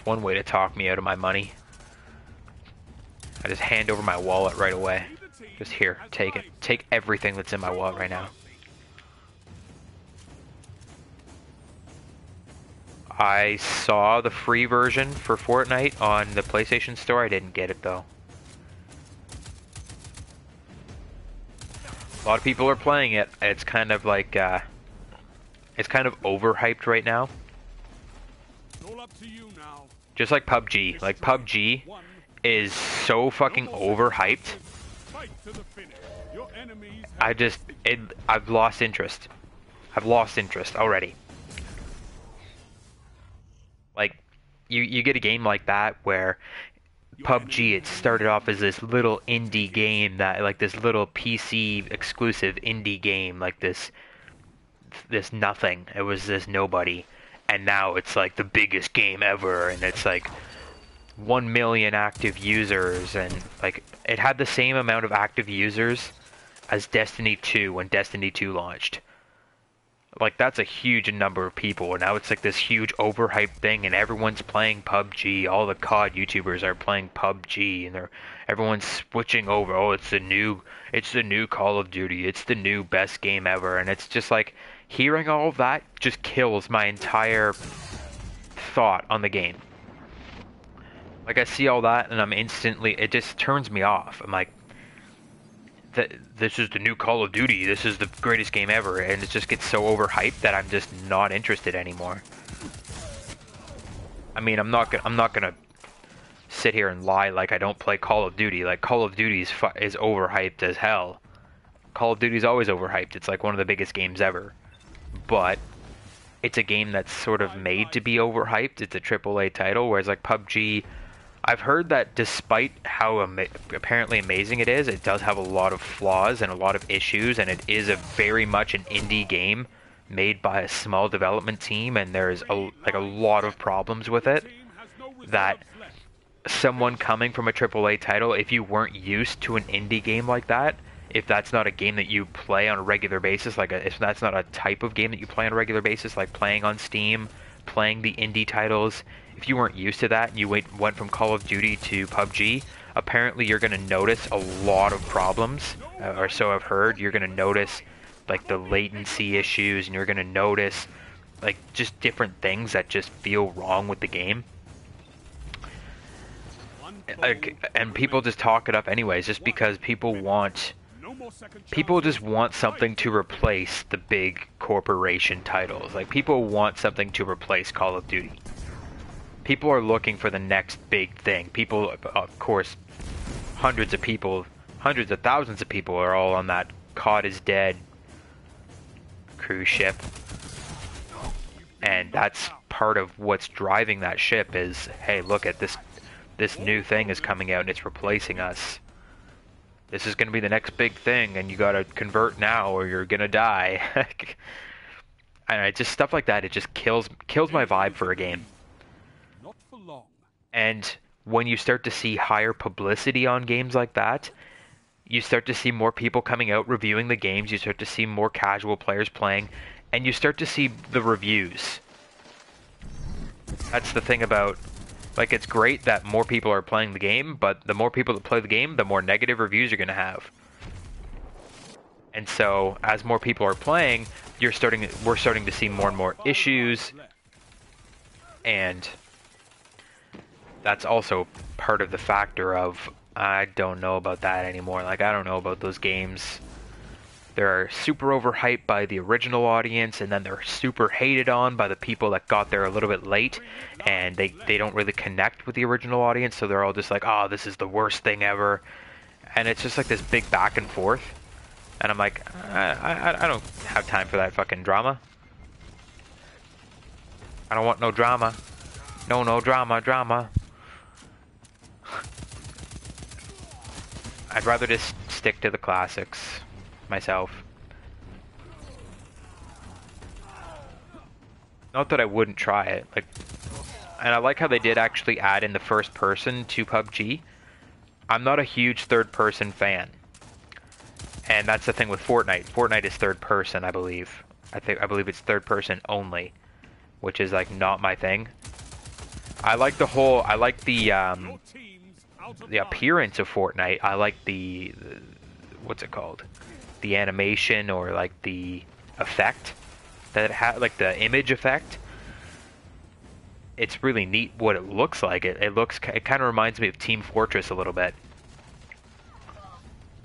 one way to talk me out of my money. I just hand over my wallet right away. Just here, take it. Take everything that's in my wallet right now. I saw the free version for Fortnite on the PlayStation Store. I didn't get it though. A lot of people are playing it. It's kind of like, it's kind of overhyped right now. Just like PUBG. Like PUBG is so fucking overhyped. I've lost interest. I've lost interest already. Like, you get a game like that where PUBG, it started off as this little indie game that, like, this little PC exclusive indie game, like this nothing. It was this nobody, and now it's like the biggest game ever, and it's like 1 million active users, and like it had the same amount of active users as Destiny 2 when Destiny 2 launched. Like, that's a huge number of people, and now it's like this huge overhyped thing, and everyone's playing PUBG. All the COD YouTubers are playing PUBG, and everyone's switching over. Oh, it's the new Call of Duty. It's the new best game ever, and it's just like, hearing all of that just kills my entire thought on the game. Like, I see all that, and it just turns me off. I'm like, this is the new Call of Duty, this is the greatest game ever, and it just gets so overhyped that I'm just not interested anymore. I mean, I'm not gonna sit here and lie like I don't play Call of Duty. Like, Call of Duty is overhyped as hell. Call of Duty is always overhyped. It's like one of the biggest games ever. But it's a game that's sort of made to be overhyped. It's a AAA title, whereas like PUBG, I've heard that despite how apparently amazing it is, it does have a lot of flaws and a lot of issues, and it is very much an indie game made by a small development team, and there's a lot of problems with it that someone coming from a AAA title, if you weren't used to an indie game like that, if that's not a game that you play on a regular basis, if that's not a type of game that you play on a regular basis, like playing on Steam, playing the indie titles, if you weren't used to that and you went from Call of Duty to PUBG, apparently you're going to notice a lot of problems, or so I've heard. You're going to notice like the latency issues, and you're going to notice like just different things that just feel wrong with the game. And people just talk it up anyways, just because people just want something to replace the big corporation titles. Like, people want something to replace Call of Duty. People are looking for the next big thing. People, of course, hundreds of thousands of people are all on that COD is dead cruise ship. And that's part of what's driving that ship is, hey, look at this new thing is coming out and it's replacing us. This is going to be the next big thing, and you got to convert now or you're going to die. And it just stuff like that, it just kills my vibe for a game. And when you start to see higher publicity on games like that, you start to see more people coming out reviewing the games, you start to see more casual players playing, and you start to see the reviews. That's the thing about, like, it's great that more people are playing the game, but the more people that play the game, the more negative reviews you're going to have. And so, as more people are playing, we're starting to see more and more issues, and that's also part of the factor of, I don't know about that anymore. Like, I don't know about those games. They're super overhyped by the original audience, and then they're super hated on by the people that got there a little bit late, and they don't really connect with the original audience, so they're all just like, oh, this is the worst thing ever. and it's just like this big back and forth, and I'm like, I don't have time for that fucking drama. I don't want no drama. No drama. I'd rather just stick to the classics myself. Not that I wouldn't try it, like, and I like how they did actually add in the first person to PUBG. I'm not a huge third person fan. And that's the thing with Fortnite. Fortnite is third person, I believe. I believe it's third person only, which is like not my thing. I like the appearance of Fortnite. I like the what's it called? The animation, or like the effect that it had, like the image effect. It's really neat what it looks like. It kind of reminds me of Team Fortress a little bit,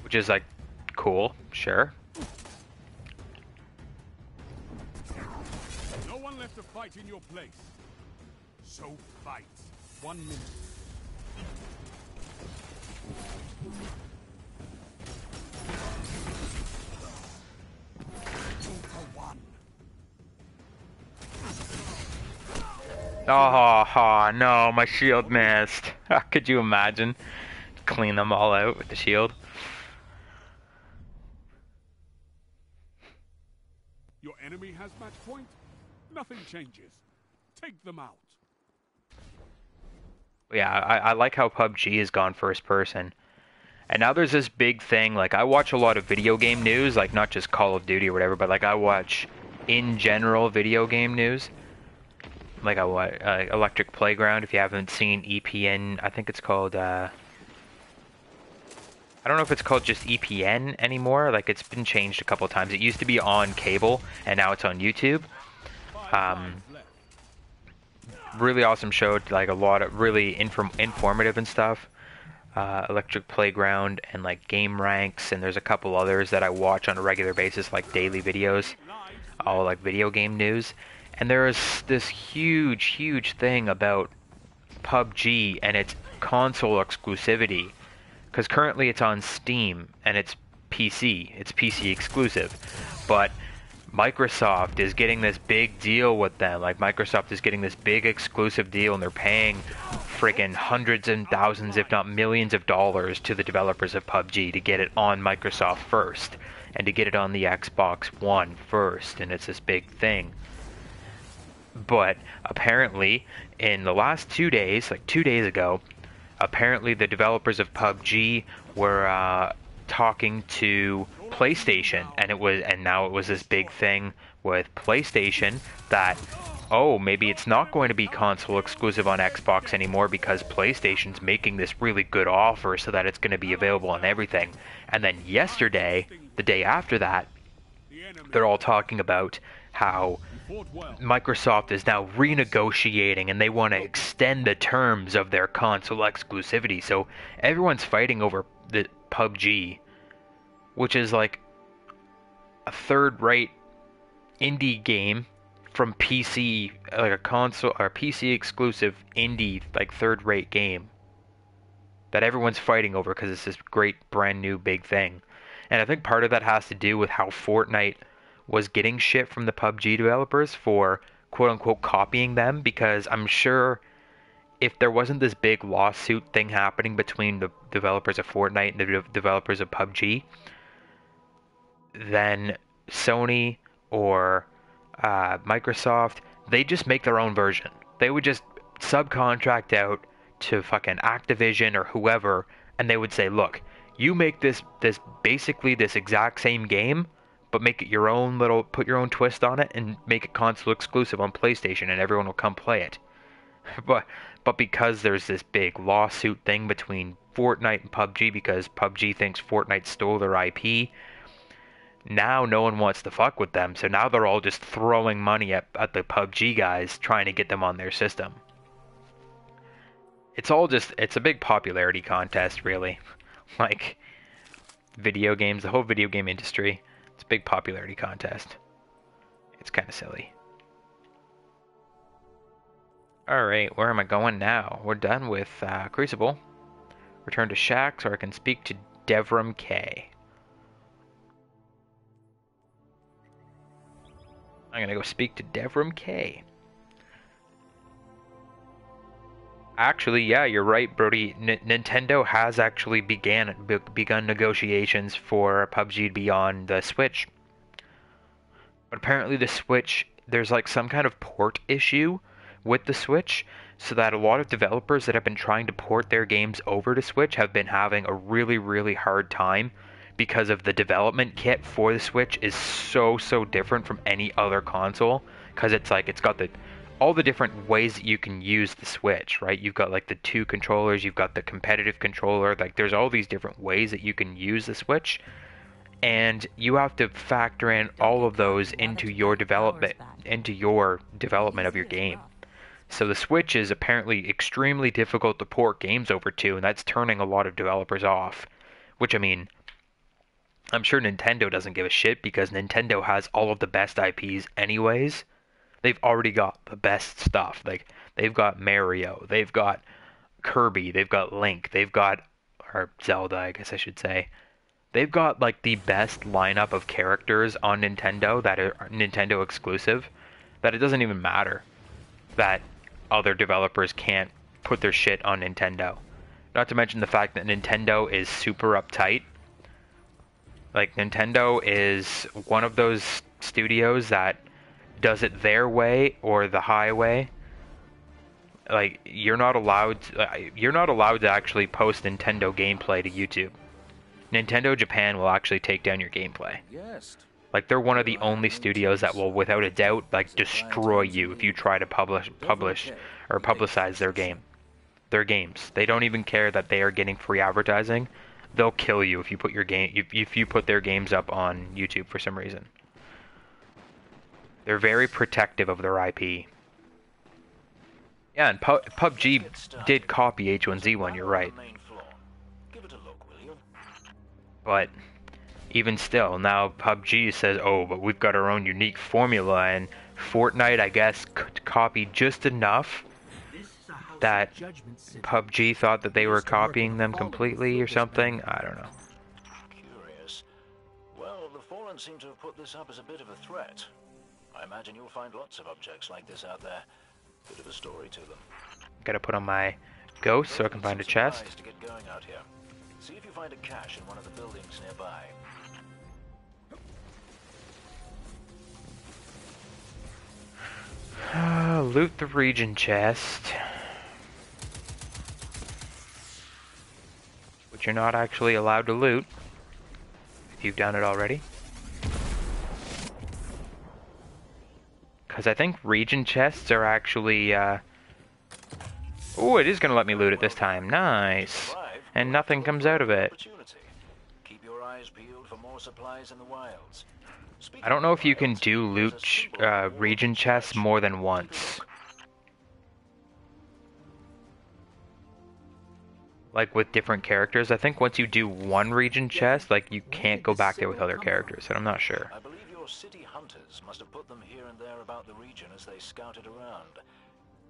which is like cool, sure. No one left to fight in your place. So fight. 1 minute. Oh, no, my shield missed. Could you imagine? Clean them all out with the shield. Your enemy has match point. Nothing changes. Take them out. Yeah, I like how PUBG has gone first person. And now there's this big thing, like I watch a lot of video game news, like not just Call of Duty or whatever, but like I watch in general video game news. Like Electric Playground, if you haven't seen EPN, I think it's called, I don't know if it's called just EPN anymore, like it's been changed a couple times. It used to be on cable, and now it's on YouTube. Really awesome show, like a lot of really informative and stuff. Electric Playground and like Game Ranks, and there's a couple others that I watch on a regular basis, like daily videos, all like video game news. And there is this huge thing about PUBG and its console exclusivity, because currently it's on Steam and it's PC exclusive, but Microsoft is getting this big deal with them. Like Microsoft is getting this big exclusive deal, and they're paying freaking hundreds and thousands, if not millions of dollars to the developers of PUBG to get it on Microsoft first, and to get it on the Xbox One first, and it's this big thing. But apparently, in the last 2 days, like 2 days ago, apparently the developers of PUBG were talking to PlayStation, and now it was this big thing with PlayStation that, oh, maybe it's not going to be console exclusive on Xbox anymore because PlayStation's making this really good offer so that it's going to be available on everything. And then yesterday, the day after that, they're all talking about how Microsoft is now renegotiating and they want to extend the terms of their console exclusivity. So everyone's fighting over the PUBG, which is like a third-rate indie game from PC, like a console or PC exclusive indie, like third-rate game that everyone's fighting over because it's this great brand new big thing. And I think part of that has to do with how Fortnite was getting shit from the PUBG developers for quote-unquote copying them, because I'm sure if there wasn't this big lawsuit thing happening between the developers of Fortnite and the developers of PUBG, then Sony or Microsoft, they just make their own version. They would just subcontract out to fucking Activision or whoever, and they would say, look, you make this basically this exact same game, but make it your own little, put your own twist on it and make it console exclusive on PlayStation, and everyone will come play it. But because there's this big lawsuit thing between Fortnite and PUBG, because PUBG thinks Fortnite stole their IP, now no one wants to fuck with them, so now they're all just throwing money at the PUBG guys, trying to get them on their system. It's a big popularity contest, really. Like, video games, the whole video game industry, it's a big popularity contest. It's kind of silly. Alright, where am I going now? We're done with Crucible. Return to Shack so I can speak to Devram K. I'm gonna go speak to Devram K. Actually, yeah, you're right, Brody. Nintendo has actually begun negotiations for PUBG to be on the Switch. But apparently the Switch, there's like some kind of port issue with the Switch, so that a lot of developers that have been trying to port their games over to Switch have been having a really, really hard time because of the development kit for the Switch is so different from any other console, because it's like it's got all the different ways that you can use the Switch, right? You've got like the 2 controllers, you've got the competitive controller, like there's all these different ways that you can use the Switch, and you have to factor in all of those into your development of your game. So the Switch is apparently extremely difficult to port games over to, and that's turning a lot of developers off. Which, I mean, I'm sure Nintendo doesn't give a shit, because Nintendo has all of the best IPs anyways. They've already got the best stuff. Like, they've got Mario, they've got Kirby, they've got Link, or Zelda, I guess I should say. They've got, like, the best lineup of characters on Nintendo that are Nintendo exclusive, that it doesn't even matter that other developers can't put their shit on Nintendo. Not to mention the fact that Nintendo is super uptight. Like, Nintendo is one of those studios that does it their way or the highway. Like, you're not allowed to actually post Nintendo gameplay to YouTube. Nintendo Japan will actually take down your gameplay. Like, they're one of the only studios that will, without a doubt, like, destroy you if you try to publish or publicize their games. They don't even care that they are getting free advertising. They'll kill you if you put if you put their games up on YouTube for some reason. They're very protective of their IP. Yeah, and PUBG did copy H1Z1, you're right. But even still, now PUBG says, oh, but we've got our own unique formula, and Fortnite, I guess, could copy just enough that PUBG thought that they were copying them completely or something. I don't know. Curious. Well, the Fallen seem to have put this up as a bit of a threat. I imagine you'll find lots of objects like this out there. Bit of a story to them. Gotta put on my ghost so I can find a chest. To get going out here. See if you find a cache in one of the buildings nearby. Loot the region chest. Which you're not actually allowed to loot if you've done it already. Because I think region chests are actually, oh, it is going to let me loot it this time. Nice. And nothing comes out of it. Keep your eyes peeled for more supplies in the wilds. I don't know if you can do loot region chests more than once. Like with different characters. I think once you do one region chest, like you can't go back there with other characters, and I'm not sure. I believe your city hunters must have put them here and there about the region as they scouted around.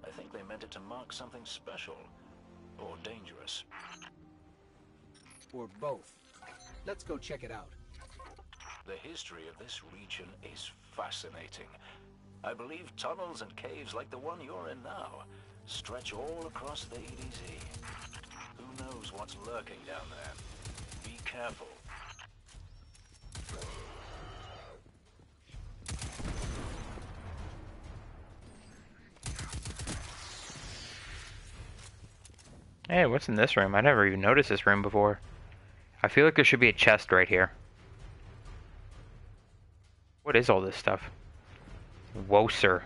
I think they meant it to mark something special. Or dangerous. Or both. Let's go check it out. The history of this region is fascinating. I believe tunnels and caves like the one you're in now stretch all across the EDZ. Who knows what's lurking down there? Be careful. Hey, what's in this room? I never even noticed this room before. I feel like there should be a chest right here. What is all this stuff? Whoa, sir.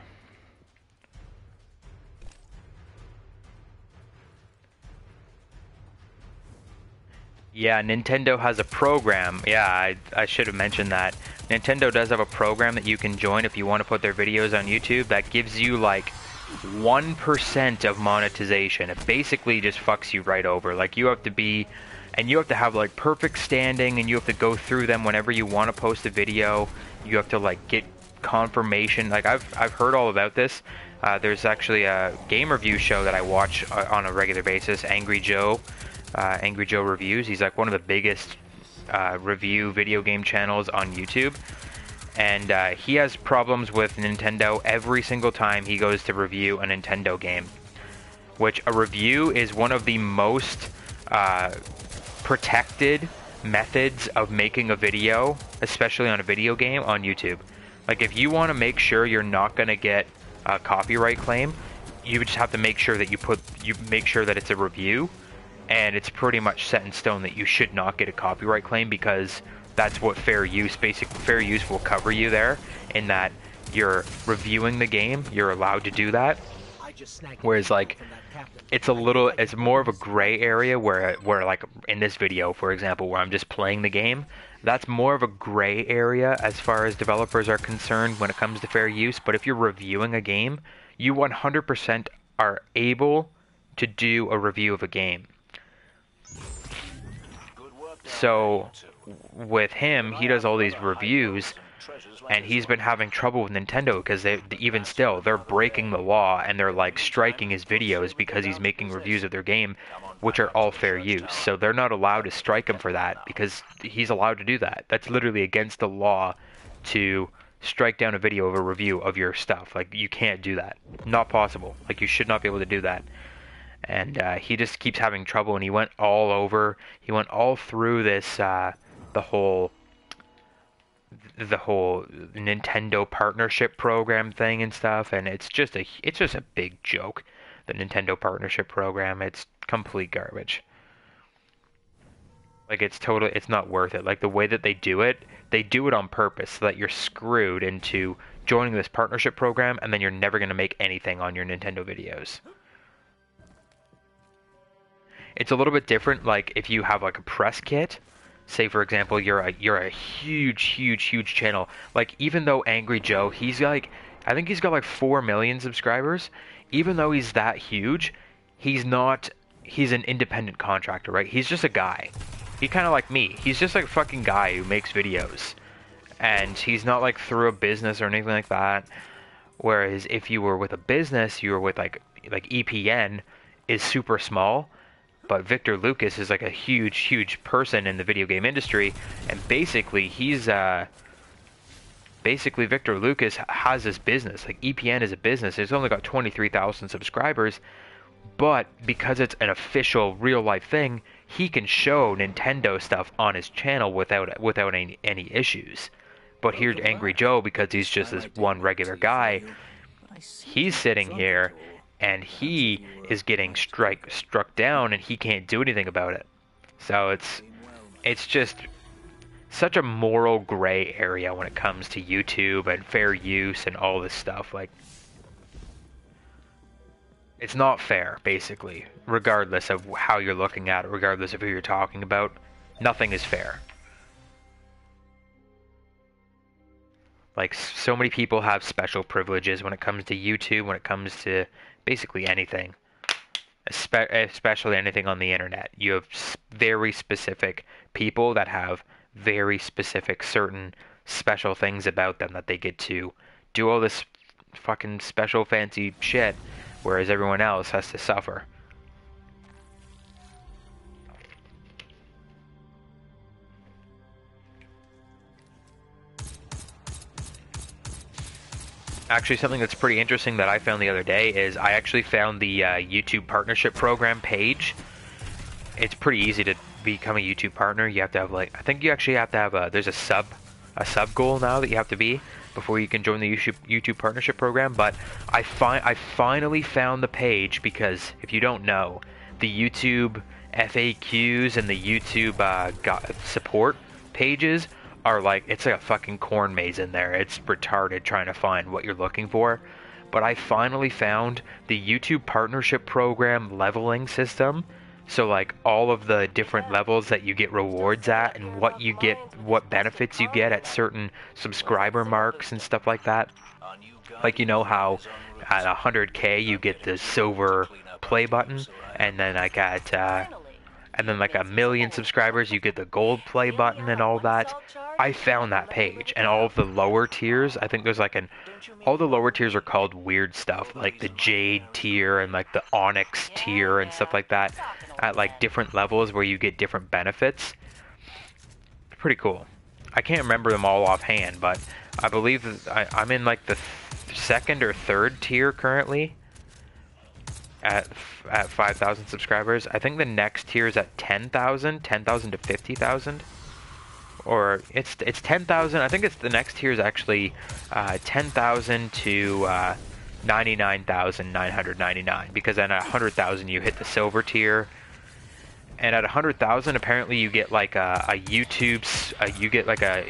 Yeah, Nintendo has a program. Yeah, I should have mentioned that. Nintendo does have a program that you can join if you want to put their videos on YouTube that gives you like 1% of monetization. It basically just fucks you right over. Like, you have to be, and you have to have like perfect standing, and you have to go through them whenever you want to post a video. You have to like get confirmation. Like, I've heard all about this. There's actually a game review show that I watch on a regular basis, Angry Joe. Angry Joe Reviews. He's like one of the biggest review video game channels on YouTube. And he has problems with Nintendo every single time he goes to review a Nintendo game. Which a review is one of the most protected methods of making a video, especially on a video game on YouTube. Like if you want to make sure you're not going to get a copyright claim, you just have to make sure that you make sure that it's a review, and it's pretty much set in stone that you should not get a copyright claim, because that's what fair use will cover you there, in that you're reviewing the game, you're allowed to do that. Whereas like it's more of a gray area where like in this video, for example, where I'm just playing the game, that's more of a gray area as far as developers are concerned when it comes to fair use. But if you're reviewing a game, you 100% are able to do a review of a game. So with him, he does all these reviews, and he's been having trouble with Nintendo because even still, they're breaking the law, and they're like striking his videos because he's making reviews of their game, which are all fair use. So they're not allowed to strike him for that, because he's allowed to do that. That's literally against the law to strike down a video of a review of your stuff. Like, you can't do that. Not possible. Like, you should not be able to do that. And he just keeps having trouble, and he went all through this, the whole Nintendo partnership program thing and stuff, and it's just a big joke. The Nintendo partnership program, it's complete garbage. Like, it's not worth it. Like, the way that they do it on purpose so that you're screwed into joining this partnership program, and then you're never going to make anything on your Nintendo videos. It's a little bit different, like, if you have, like, a press kit. Say, for example, you're a huge channel. Like, even though Angry Joe, I think he's got, like, 4 million subscribers. Even though he's that huge, he's an independent contractor, right? He's just a guy. He's kind of like me. He's just, like, a fucking guy who makes videos. And he's not, like, through a business or anything like that. Whereas, if you were with a business, you were with, like EPN is super small. But Victor Lucas is like a huge person in the video game industry, and basically Victor Lucas has this business. Like, EPN is a business. It's only got 23,000 subscribers, but because it's an official real life thing, he can show Nintendo stuff on his channel without any issues. But here's Angry Joe, because he's just this one regular guy. He's sitting here, and he is getting struck down, and he can't do anything about it. So it's just such a moral gray area when it comes to YouTube and fair use and all this stuff. Like, it's not fair, basically, regardless of how you're looking at it, regardless of who you're talking about. Nothing is fair. Like, so many people have special privileges when it comes to YouTube, when it comes to basically anything, especially anything on the internet. You have very specific people that have very specific, certain special things about them that they get to do all this fucking special fancy shit, whereas everyone else has to suffer. Actually, something that's pretty interesting that I found the other day is I actually found the YouTube partnership program page. It's pretty easy to become a YouTube partner. You have to have, like, I think you actually have to have there's a sub goal now that you have to be before you can join the YouTube partnership program. But I finally found the page, because if you don't know, the YouTube FAQs and the YouTube support pages are like, it's like a fucking corn maze in there. It's retarded trying to find what you're looking for. But I finally found the YouTube partnership program leveling system. So, like, all of the different levels that you get rewards at, and what you get, what benefits you get at certain subscriber marks and stuff like that. Like, you know how at 100K you get the silver play button, and then like at and then like 1,000,000 subscribers, you get the gold play button and all that. I found that page, and all of the lower tiers, I think there's like all the lower tiers are called weird stuff, like the Jade tier and like the Onyx tier and stuff like that, at like different levels where you get different benefits. Pretty cool. I can't remember them all offhand, but I believe that I'm in like the second or third tier currently at 5,000 subscribers. I think the next tier is at 10,000 to 50,000, or it's 10,000. I think it's the next tier is actually 10,000 to 99,999, because then at 100,000 you hit the silver tier. And at 100,000, apparently you get like you get like a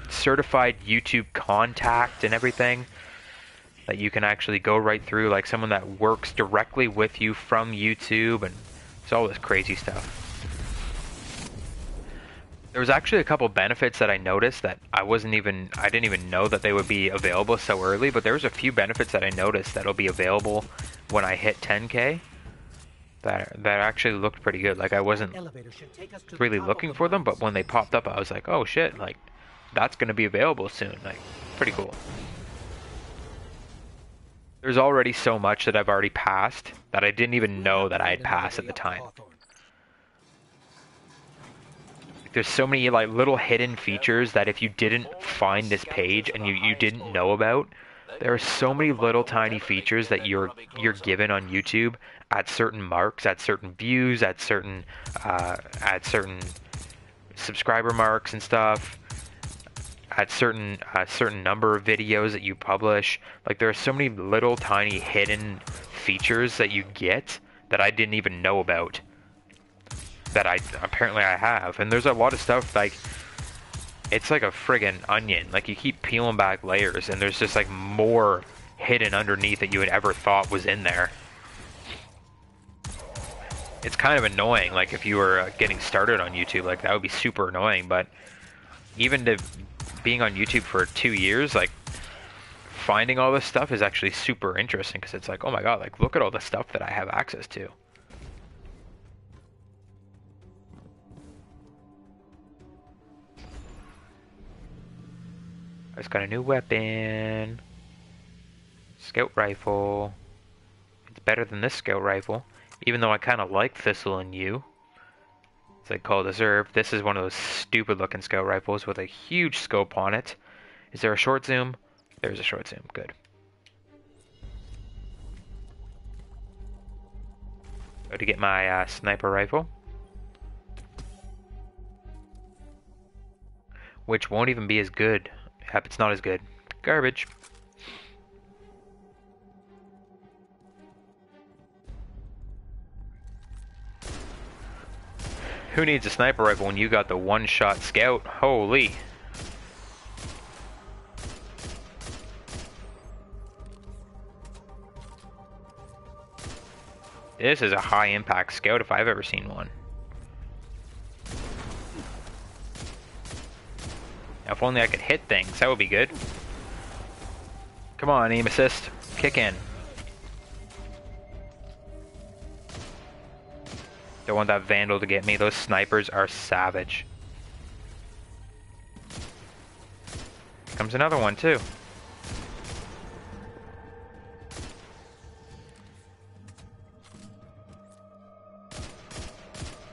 certified YouTube contact and everything that you can actually go right through, like someone that works directly with you from YouTube, and it's all this crazy stuff. There was actually a couple benefits that I noticed that I didn't even know that they would be available so early, but there was a few benefits that I noticed that'll be available when I hit 10K. That actually looked pretty good. Like, I wasn't really looking for them, but when they popped up, I was like, oh shit, like, that's gonna be available soon. Like, pretty cool. There's already so much that I've already passed that I didn't even know that I had passed at the time. There's so many like little hidden features that if you didn't find this page and you didn't know about, there are so many little tiny features that you're given on YouTube at certain marks, at certain views, at certain subscriber marks and stuff, at certain number of videos that you publish. Like, there are so many little tiny hidden features that you get that I didn't even know about, that apparently I have. And there's a lot of stuff, like, it's like a friggin' onion. Like, you keep peeling back layers and there's just like more hidden underneath that you had ever thought was in there. It's kind of annoying, like, if you were getting started on YouTube, like, that would be super annoying. But even to being on YouTube for 2 years, like, finding all this stuff is actually super interesting, because it's like, oh my god, like, look at all the stuff that I have access to. I just got a new weapon. Scout rifle. It's better than this scout rifle, even though I kind of like Thistle and Yew. It's like called Deserve. This is one of those stupid looking scout rifles with a huge scope on it. Is there a short zoom? There's a short zoom. Good. Go to get my sniper rifle, which won't even be as good. Yep, it's not as good. Garbage. Who needs a sniper rifle when you got the one-shot scout? Holy. This is a high-impact scout if I've ever seen one. Now, if only I could hit things, that would be good. Come on, aim assist. Kick in. Don't want that Vandal to get me. Those snipers are savage. Here comes another one, too.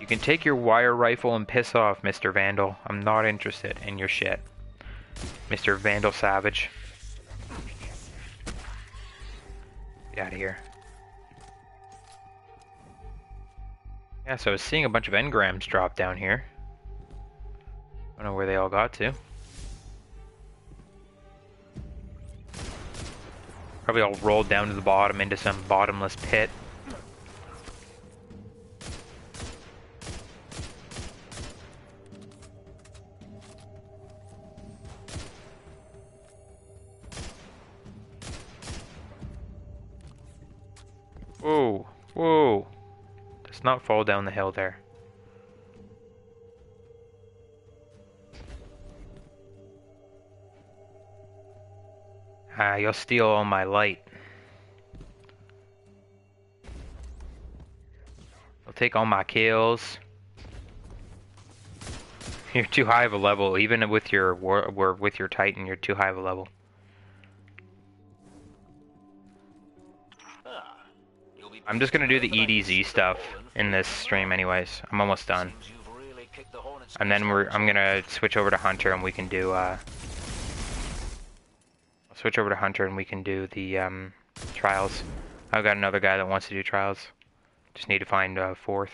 You can take your wire rifle and piss off, Mr. Vandal. I'm not interested in your shit, Mr. Vandal Savage. Get out of here. Yeah, so I was seeing a bunch of engrams drop down here. I don't know where they all got to. Probably all rolled down to the bottom into some bottomless pit. Whoa, whoa. Let's not fall down the hill there. Ah, you'll steal all my light. You'll take all my kills. You're too high of a level, even with your with your Titan. You're too high of a level. I'm just gonna do the EDZ stuff in this stream, anyways. I'm almost done, and then I'm gonna switch over to Hunter, and we can do I'll switch over to Hunter, and we can do the trials. I've got another guy that wants to do trials. Just need to find fourth.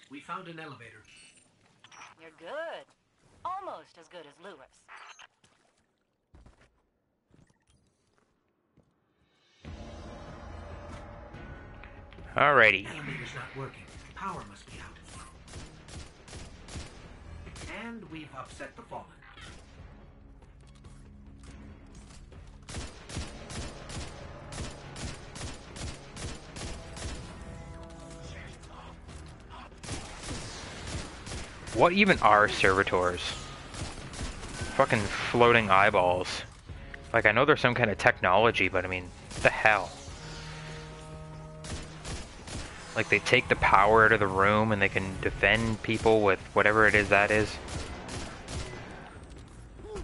We found an elevator. You're good. Almost as good as Lewis. Alrighty. Elevator's not working. Power must be out. And we've upset the fallen. What even are servitors? Fucking floating eyeballs. Like, I know there's some kind of technology, but I mean, what the hell? Like, they take the power out of the room and they can defend people with whatever it is that is. Like,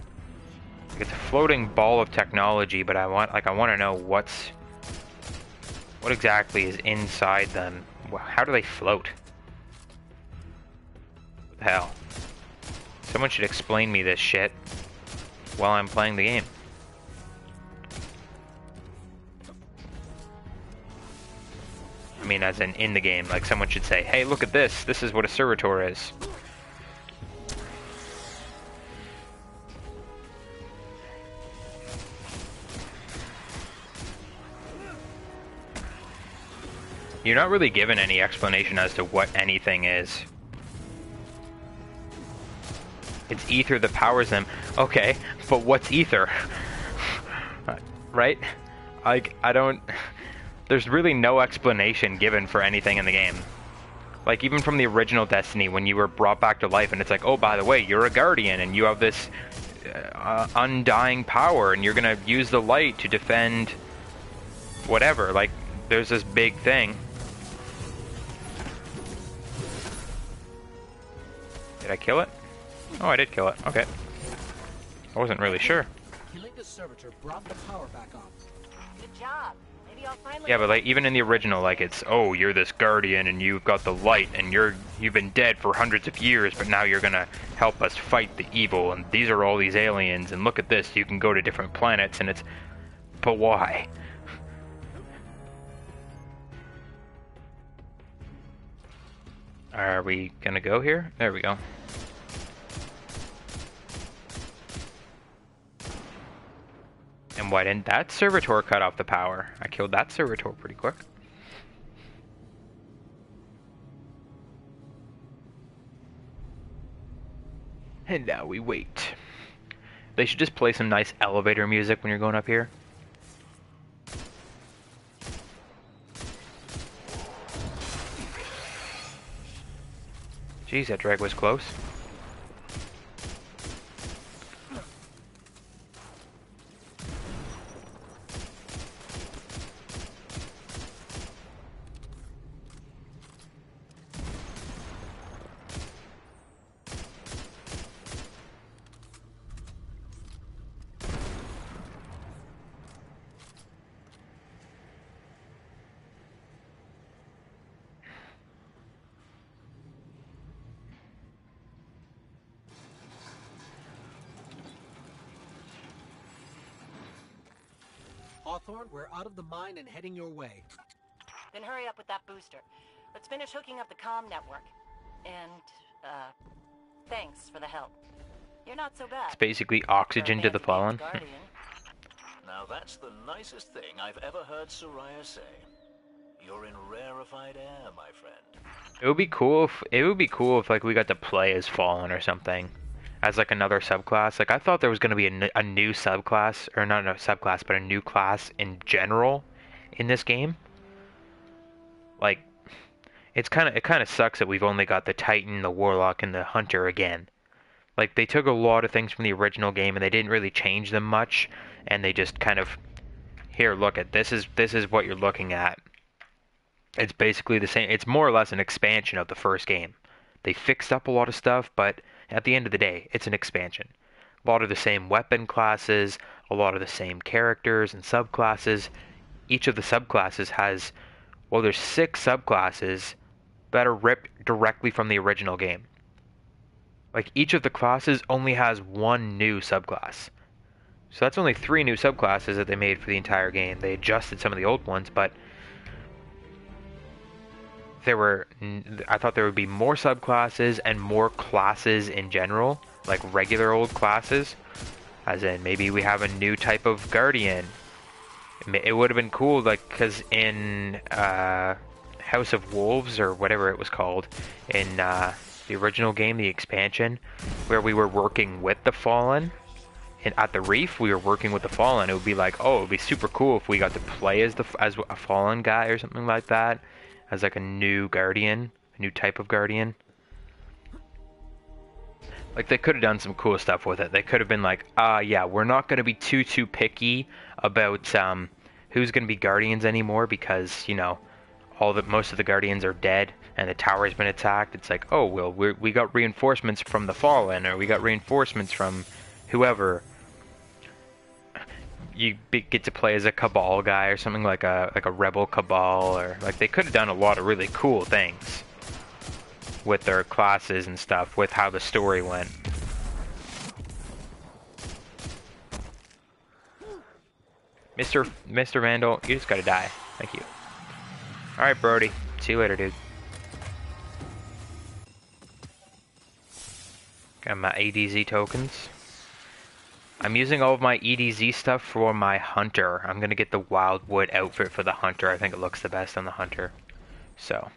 it's a floating ball of technology, but I want to know what exactly is inside them. How do they float? What the hell? Someone should explain me this shit while I'm playing the game. I mean, as in the game, like someone should say, hey, look at this. This is what a servitor is. You're not really given any explanation as to what anything is. It's ether that powers them. Okay, but what's ether? Right? Like, I don't... There's really no explanation given for anything in the game. Like, even from the original Destiny, when you were brought back to life, and it's like, oh, by the way, you're a guardian, and you have this undying power, and you're gonna use the light to defend whatever. Like, there's this big thing. Did I kill it? Oh, I did kill it. Okay. I wasn't really sure. Killing the servitor brought the power back on. Good job. Maybe I'll finally... Yeah, but like even in the original, like it's, oh, you're this guardian and you've got the light and you've been dead for hundreds of years, but now you're gonna help us fight the evil, and these are all these aliens, and look at this, you can go to different planets, and it's, but why? Are we gonna go here? There we go. And why didn't that servitor cut off the power? I killed that servitor pretty quick. And now we wait. They should just play some nice elevator music when you're going up here. Jeez, that drag was close. Hawthorne, we're out of the mine and heading your way. Then hurry up with that booster. Let's finish hooking up the comm network. And, thanks for the help. You're not so bad. It's basically oxygen to the fallen. Now that's the nicest thing I've ever heard Soraya say. You're in rarefied air, my friend. It would be cool if like we got to play as Fallen or something, as like another subclass. Like I thought there was going to be a new subclass, or not a subclass, but a new class in general in this game. Like it kind of sucks that we've only got the Titan, the Warlock, and the Hunter again. Like they took a lot of things from the original game and they didn't really change them much, and they just kind of, here, look at this is what you're looking at. It's basically the same. It's more or less an expansion of the first game. They fixed up a lot of stuff, but at the end of the day, it's an expansion. A lot of the same weapon classes, a lot of the same characters and subclasses. Each of the subclasses has, well, there's 6 subclasses that are ripped directly from the original game. Like each of the classes only has 1 new subclass. So that's only 3 new subclasses that they made for the entire game. They adjusted some of the old ones, but I thought there would be more subclasses and more classes in general, like regular old classes. As in, maybe we have a new type of Guardian. It would have been cool, like, because in House of Wolves, or whatever it was called, in the original game, the expansion, where we were working with the Fallen, and at the Reef, we were working with the Fallen. It would be like, oh, it would be super cool if we got to play as a Fallen guy or something like that, as like a new Guardian, a new type of Guardian. Like they could have done some cool stuff with it. They could have been like, yeah, we're not going to be too picky about who's going to be Guardians anymore, because, you know, most of the Guardians are dead and the tower's been attacked. It's like, oh, well, we got reinforcements from the Fallen, or we got reinforcements from whoever. You get to play as a Cabal guy or something, like a Rebel Cabal, or like they could have done a lot of really cool things with their classes and stuff, with how the story went. Mr. Vandal, you just gotta die. Thank you. Alright, Brody. See you later, dude. Got my ADZ tokens. I'm using all of my EDZ stuff for my Hunter. I'm gonna get the Wildwood outfit for the Hunter. I think it looks the best on the Hunter. So,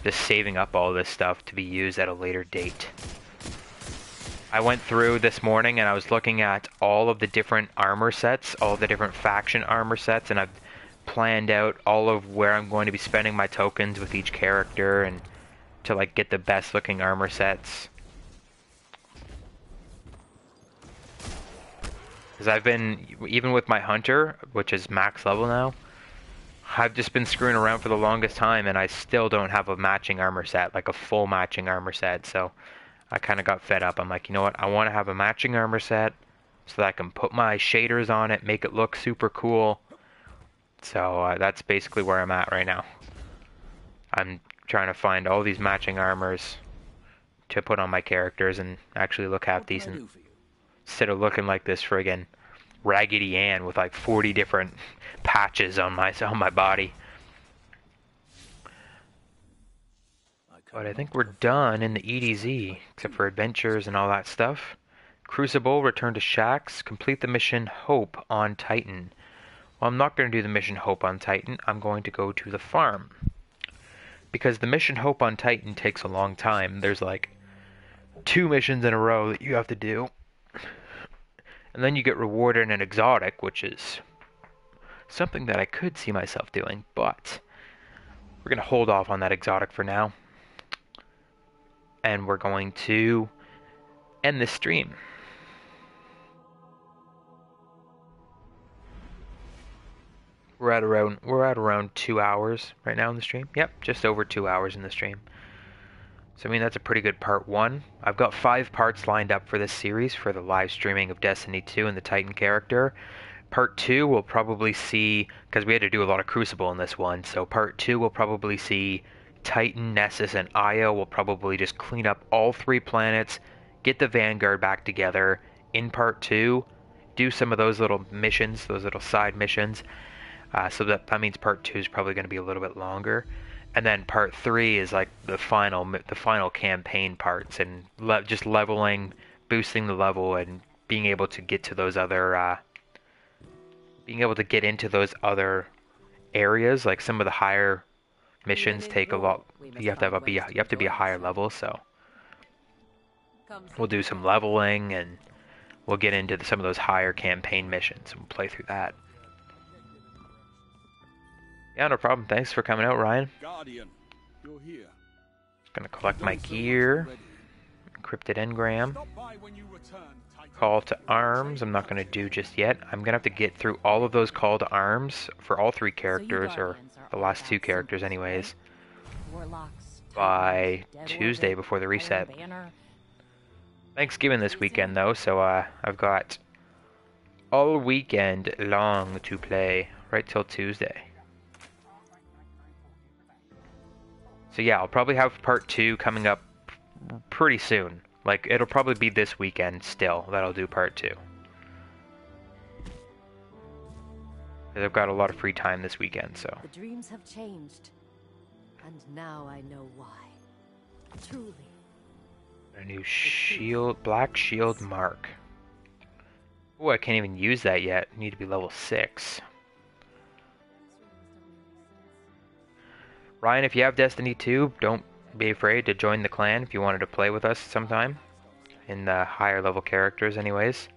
just saving up all this stuff to be used at a later date. I went through this morning and I was looking at all of the different armor sets, all the different faction armor sets, and I've planned out all of where I'm going to be spending my tokens with each character, and to like get the best looking armor sets. Because I've been, even with my Hunter, which is max level now, I've just been screwing around for the longest time, and I still don't have a matching armor set, like a full matching armor set. So I kind of got fed up. I'm like, you know what, I want to have a matching armor set so that I can put my shaders on it, make it look super cool. So that's basically where I'm at right now. I'm trying to find all these matching armors to put on my characters and actually look half decent, instead of looking like this friggin' Raggedy Ann with like 40 different patches on my body. But I think we're done in the EDZ, except for adventures and all that stuff. Crucible, return to Shaxx, complete the mission Hope on Titan. Well, I'm not going to do the mission Hope on Titan. I'm going to go to the farm, because the mission Hope on Titan takes a long time. There's like 2 missions in a row that you have to do. And then you get rewarded an exotic, which is something that I could see myself doing, but we're going to hold off on that exotic for now. And we're going to end this stream. We're at around 2 hours right now in the stream. Yep, just over 2 hours in the stream. So I mean, that's a pretty good part 1. I've got 5 parts lined up for this series for the live streaming of Destiny 2 and the Titan character. Part 2 we'll probably see, because we had to do a lot of Crucible in this one, so part 2 we'll probably see Titan, Nessus, and Io. We'll probably just clean up all 3 planets, get the Vanguard back together in part 2, do some of those little missions, those little side missions. So that means part 2 is probably going to be a little bit longer. And then part 3 is like the final campaign parts, and just leveling, boosting the level, and being able to get to those other, being able to get into those other areas, like some of the higher missions take a lot. You have to be a higher level, so we'll do some leveling and we'll get into some of those higher campaign missions and we'll play through that. Yeah, no problem. Thanks for coming out, Ryan. Guardian, you're here. Just gonna collect my gear. Encrypted engram. Call to arms, I'm not gonna do just yet. I'm gonna have to get through all of those call to arms for all three characters, or the last two characters anyways, by Tuesday before the reset. Thanksgiving this weekend though, so I've got all weekend long to play, right till Tuesday. So yeah, I'll probably have part 2 coming up pretty soon. Like, it'll probably be this weekend still that I'll do part 2. Because I've got a lot of free time this weekend, so. The dreams have changed, and now I know why. Truly. A new shield, black shield mark. Oh, I can't even use that yet. I need to be level 6. Ryan, if you have Destiny 2, don't be afraid to join the clan if you wanted to play with us sometime. In the higher level characters anyways.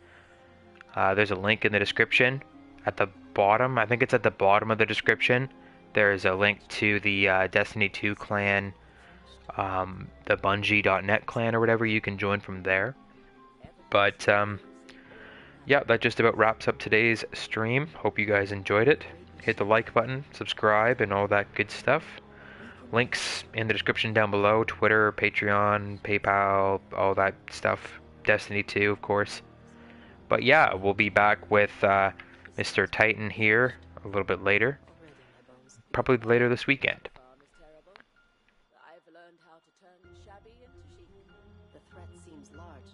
There's a link in the description at the bottom. I think it's at the bottom of the description. There's a link to the Destiny 2 clan, the Bungie.net clan or whatever. You can join from there. But yeah, that just about wraps up today's stream. Hope you guys enjoyed it. Hit the like button, subscribe, and all that good stuff. Links in the description down below. Twitter, Patreon, PayPal, all that stuff. Destiny 2, of course. But yeah, we'll be back with Mr. Titan here a little bit later. Probably later this weekend. I've learned how to turn shabby into chic. The threat seems large